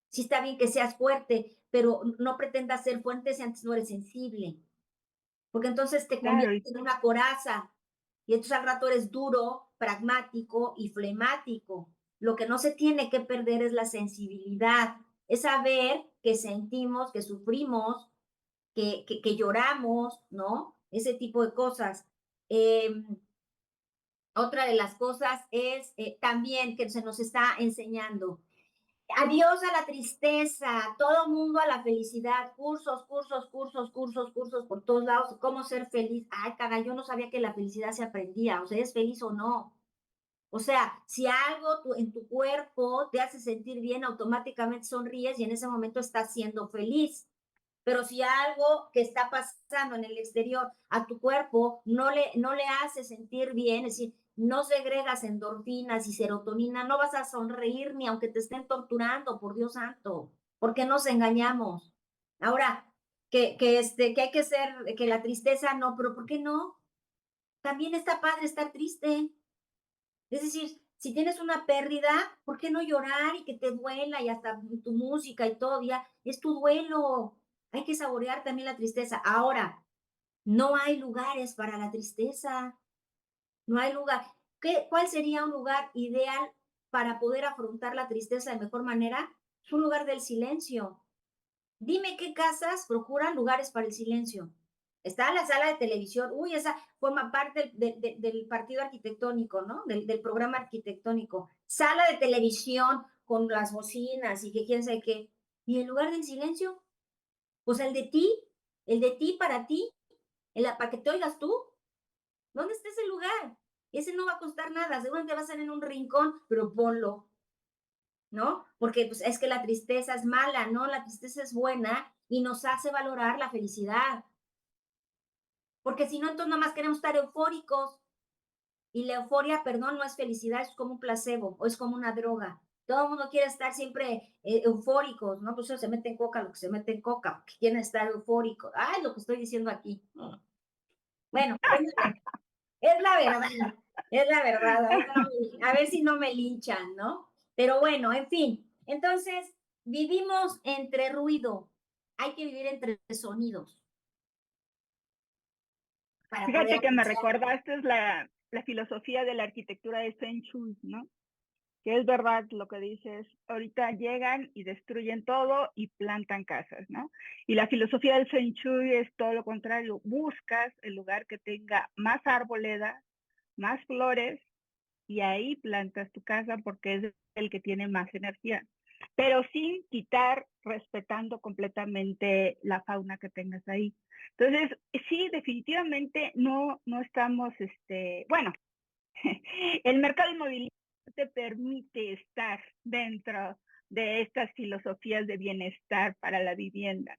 B: Sí está bien que seas fuerte, pero no pretendas ser fuerte si antes no eres sensible, porque entonces te
A: Claro,
B: conviertes en una coraza y entonces al rato eres duro, pragmático y flemático. Lo que no se tiene que perder es la sensibilidad, es saber que sentimos, que sufrimos, que lloramos, ¿no? Ese tipo de cosas. Eh, Otra de las cosas es también que se nos está enseñando. Adiós a la tristeza, todo mundo a la felicidad, cursos, cursos, cursos, cursos, cursos por todos lados, cómo ser feliz. Ay, caray, yo no sabía que la felicidad se aprendía, o sea, ¿eres feliz o no? O sea, si algo en tu cuerpo te hace sentir bien, automáticamente sonríes y en ese momento estás siendo feliz. Pero si algo que está pasando en el exterior a tu cuerpo no le hace sentir bien, es decir, no segregas endorfinas y serotonina, no vas a sonreír ni aunque te estén torturando, por Dios santo. ¿Por qué nos engañamos? Ahora, que hay que ser, que la tristeza no, pero ¿por qué no? También está padre estar triste. Es decir, si tienes una pérdida, ¿por qué no llorar y que te duela y hasta tu música y todo? Ya es tu duelo. Hay que saborear también la tristeza. Ahora, no hay lugares para la tristeza. No hay lugar. ¿Cuál sería un lugar ideal para poder afrontar la tristeza de mejor manera? Es un lugar del silencio. Dime qué casas procuran lugares para el silencio. Está la sala de televisión, uy, esa forma parte del partido arquitectónico, ¿no? Del programa arquitectónico. Sala de televisión con las bocinas y que quién sabe qué. ¿Y el lugar del silencio? Pues el de ti para ti, para que te oigas tú. ¿Dónde está ese lugar? Ese no va a costar nada, seguramente va a ser en un rincón, pero ponlo. ¿No? Porque pues, es que la tristeza es mala, ¿no? La tristeza es buena y nos hace valorar la felicidad. Porque si no, entonces nada más queremos estar eufóricos. Y la euforia, perdón, no es felicidad, es como un placebo o es como una droga. Todo el mundo quiere estar siempre eufóricos, ¿no? Pues eso se mete en coca, lo que se mete en coca, porque quieren estar eufóricos. Ay, lo que estoy diciendo aquí. Bueno, es la verdad, es la verdad. A ver si no me linchan, ¿no? Pero bueno, en fin. Entonces, vivimos entre ruido. Hay que vivir entre sonidos para poder
A: fíjate que me
B: apreciar.
A: recordaste la filosofía de la arquitectura de Feng Shui, ¿no? Que es verdad lo que dices, ahorita llegan y destruyen todo y plantan casas, ¿no? Y la filosofía del Feng Shui es todo lo contrario, buscas el lugar que tenga más arboleda, más flores, y ahí plantas tu casa porque es el que tiene más energía, pero sin quitar, respetando completamente la fauna que tengas ahí. Entonces, sí, definitivamente no estamos, bueno, el mercado inmobiliario te permite estar dentro de estas filosofías de bienestar para la vivienda.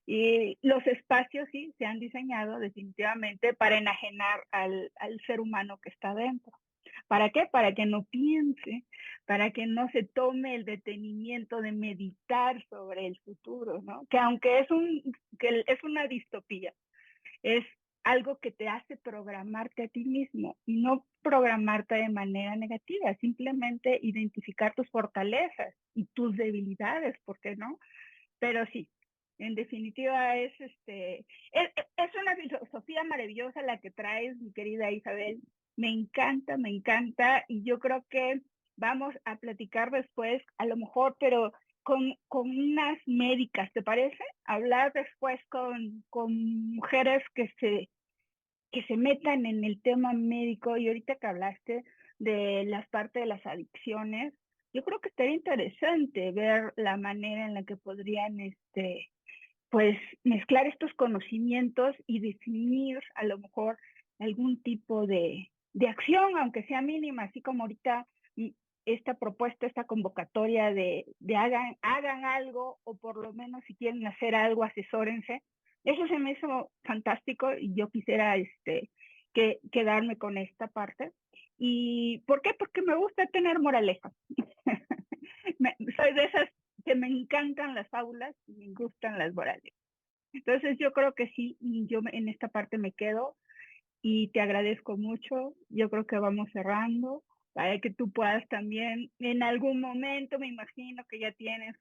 A: Y los espacios sí se han diseñado definitivamente para enajenar al ser humano que está dentro. ¿Para qué? Para que no piense, para que no se tome el detenimiento de meditar sobre el futuro, ¿no? Que aunque que es una distopía, es algo que te hace programarte a ti mismo y no programarte de manera negativa, simplemente identificar tus fortalezas y tus debilidades, ¿por qué no? Pero sí, en definitiva es una filosofía maravillosa la que traes, mi querida Isabel. Me encanta y yo creo que vamos a platicar después, a lo mejor, pero con unas médicas, ¿te parece? Hablar después con mujeres que se metan en el tema médico. Y ahorita que hablaste de las partes de las adicciones, yo creo que estaría interesante ver la manera en la que podrían, pues, mezclar estos conocimientos y definir a lo mejor algún tipo de acción, aunque sea mínima, así como ahorita esta propuesta, esta convocatoria de hagan algo, o por lo menos si quieren hacer algo, asesórense. Eso se me hizo fantástico y yo quisiera quedarme con esta parte. ¿Y por qué? Porque me gusta tener moraleja. Soy de esas que me encantan las fábulas y me gustan las morales. Entonces yo creo que sí, yo en esta parte me quedo y te agradezco mucho. Yo creo que vamos cerrando para que tú puedas también en algún momento, me imagino que ya tienes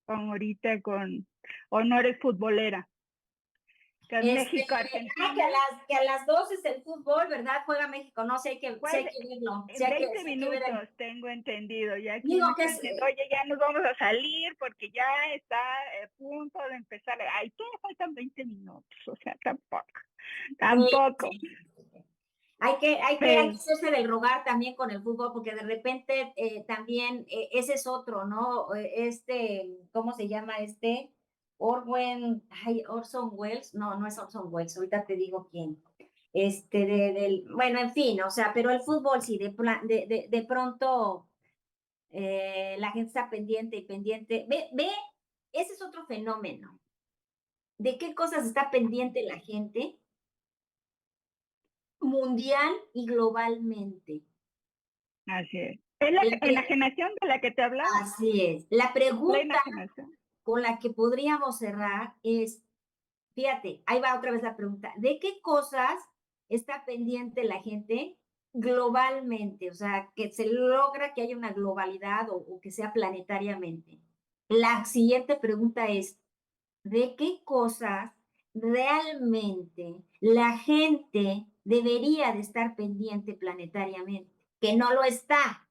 A: ahorita con honores futbolera, con México, Argentina.
B: Que a las 2 es el fútbol, ¿verdad? Juega México, no sé,
A: Pues
B: sí hay que verlo,
A: en 20
B: sí hay que ver
A: minutos tengo entendido. Ya aquí
B: digo
A: me
B: que
A: están
B: es,
A: diciendo, oye, ya nos vamos a salir porque ya está a punto de empezar. Ay, todavía faltan 20 minutos, o sea, tampoco.
B: hay que
A: Pero,
B: hacerse del rogar también con el fútbol, porque de repente también ese es otro, ¿no? ¿Cómo se llama este? Orson Welles, no, no es Orson Welles, ahorita te digo quién. Bueno, en fin, o sea, pero el fútbol sí, de pronto la gente está pendiente y pendiente. Ese es otro fenómeno. ¿De qué cosas está pendiente la gente mundial y globalmente?
A: así es. Es la
B: La pre-
A: enajenación de la que te hablaba,
B: Así es. La
A: la
B: pregunta
A: enajenación.
B: con la que podríamos cerrar es, fíjate, ahí va otra vez la pregunta, ¿de qué cosas está pendiente la gente globalmente? O sea, que se logra que haya una globalidad o que sea planetariamente. La siguiente pregunta es, ¿de qué cosas realmente la gente debería de estar pendiente planetariamente? Que no lo está.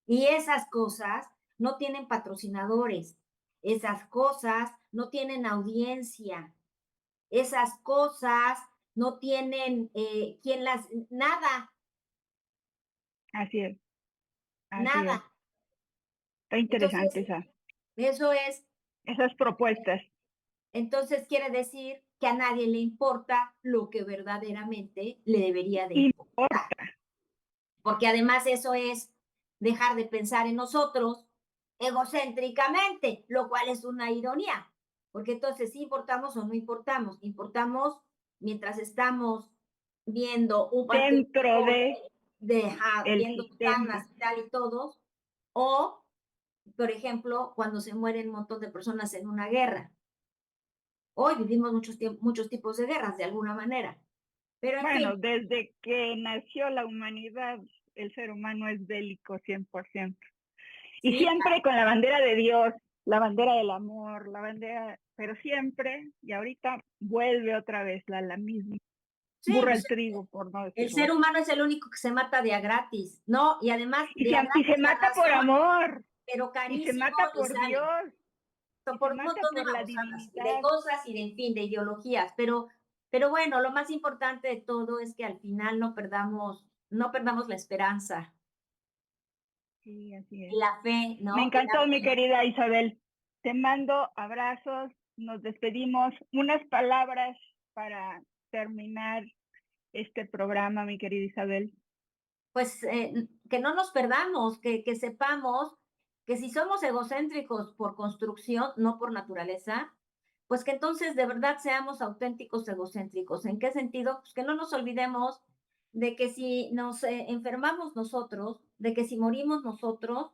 B: Y esas cosas no tienen patrocinadores, esas cosas no tienen audiencia, esas cosas no tienen nada,
A: Así es, así es.
B: nada.
A: Está interesante
B: Entonces,
A: esa,
B: eso es,
A: esas propuestas.
B: entonces quiere decir que a nadie le importa lo que verdaderamente le debería de importar.
A: Importa.
B: Porque además eso es dejar de pensar en nosotros egocéntricamente, lo cual es una ironía, porque entonces si importamos o no importamos, importamos mientras estamos viendo un partido
A: Dentro de el
B: viendo
A: sistema.
B: botanas y tal y todos, o, por ejemplo, cuando se mueren un montón de personas en una guerra. Hoy vivimos muchos tipos de guerras de alguna manera, pero en fin,
A: Bueno, desde que nació la humanidad, el ser humano es bélico 100%. Y
B: sí,
A: siempre con la bandera de Dios, la bandera del amor, la bandera, pero siempre, y ahorita vuelve otra vez la misma.
B: Sí,
A: burra
B: pues
A: el trigo, por no
B: el
A: decirlo.
B: ser humano es el único que se mata de a gratis, ¿no? Y además de a
A: Y se
B: gratis la
A: mata por
B: razón,
A: amor,
B: pero
A: y se
B: carísimo
A: mata
B: y
A: por
B: sale.
A: Dios, y
B: Por
A: se
B: un
A: mata
B: montón de
A: por la
B: babosadas, de
A: divinidad.
B: cosas y de, en fin, de ideologías, pero bueno, lo más importante de todo es que al final no perdamos la esperanza,
A: Sí, así es.
B: la fe,
A: Me
B: ¿no? La
A: encantó, mi
B: fe.
A: querida Isabel. Te mando abrazos, nos despedimos. Unas palabras para terminar este programa, mi querida Isabel.
B: Pues que no nos perdamos, que sepamos que si somos egocéntricos por construcción, no por naturaleza, pues que entonces de verdad seamos auténticos egocéntricos. ¿En qué sentido? Pues que no nos olvidemos de que si nos enfermamos nosotros, de que si morimos nosotros,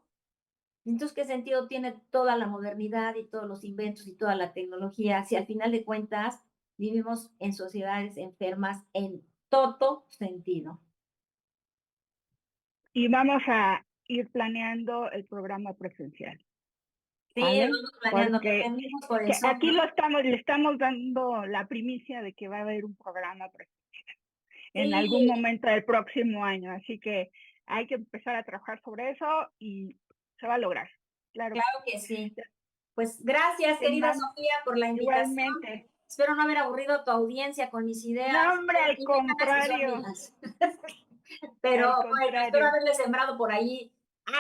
B: entonces qué sentido tiene toda la modernidad y todos los inventos y toda la tecnología si al final de cuentas vivimos en sociedades enfermas en todo sentido.
A: Y vamos a ir planeando el programa presencial,
B: Sí,
A: ¿sale?
B: vamos planeando,
A: Porque
B: tenemos por
A: que
B: eso,
A: aquí
B: ¿no?
A: le estamos dando la primicia de que va a haber un programa en algún
B: Sí,
A: momento del próximo año. Así que hay que empezar a trabajar sobre eso y se va a lograr. Claro que
B: claro que sí. Pues gracias,
A: te
B: querida
A: mando
B: Sofía, por la invitación.
A: igualmente.
B: Espero no haber aburrido a tu audiencia con mis
A: No,
B: ideas,
A: hombre, al
B: y déjalas que son
A: contrario,
B: mías. Pero
A: al
B: bueno, espero
A: contrario.
B: haberles sembrado por ahí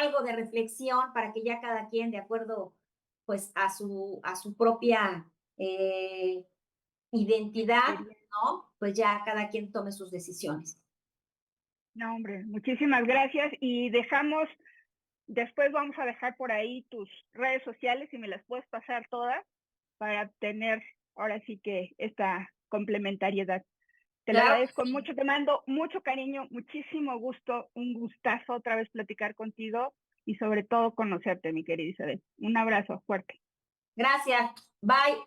B: algo de reflexión para que ya cada quien, de acuerdo pues a su propia eh, identidad,
A: Experiencia.
B: ¿no? Pues ya cada quien tome sus decisiones.
A: No, hombre, muchísimas gracias y dejamos, después vamos a dejar por ahí tus redes sociales y me las puedes pasar todas para tener ahora sí que esta complementariedad. Te lo
B: Claro
A: agradezco
B: que sí.
A: mucho, te mando mucho cariño, muchísimo gusto, un gustazo otra vez platicar contigo y sobre todo conocerte, mi querida Isabel. Un abrazo fuerte.
B: Gracias. Bye.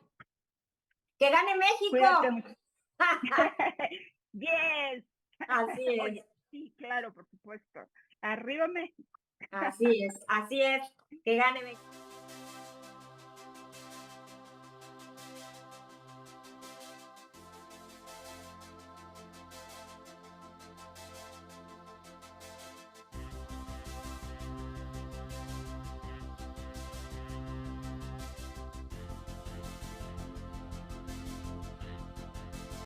B: ¡Que gane
A: Cuídate
B: México!
A: mucho. Yes.
B: Así es,
A: Oye, sí, claro, por supuesto. Arriba México.
B: así es, así es. Que gane México.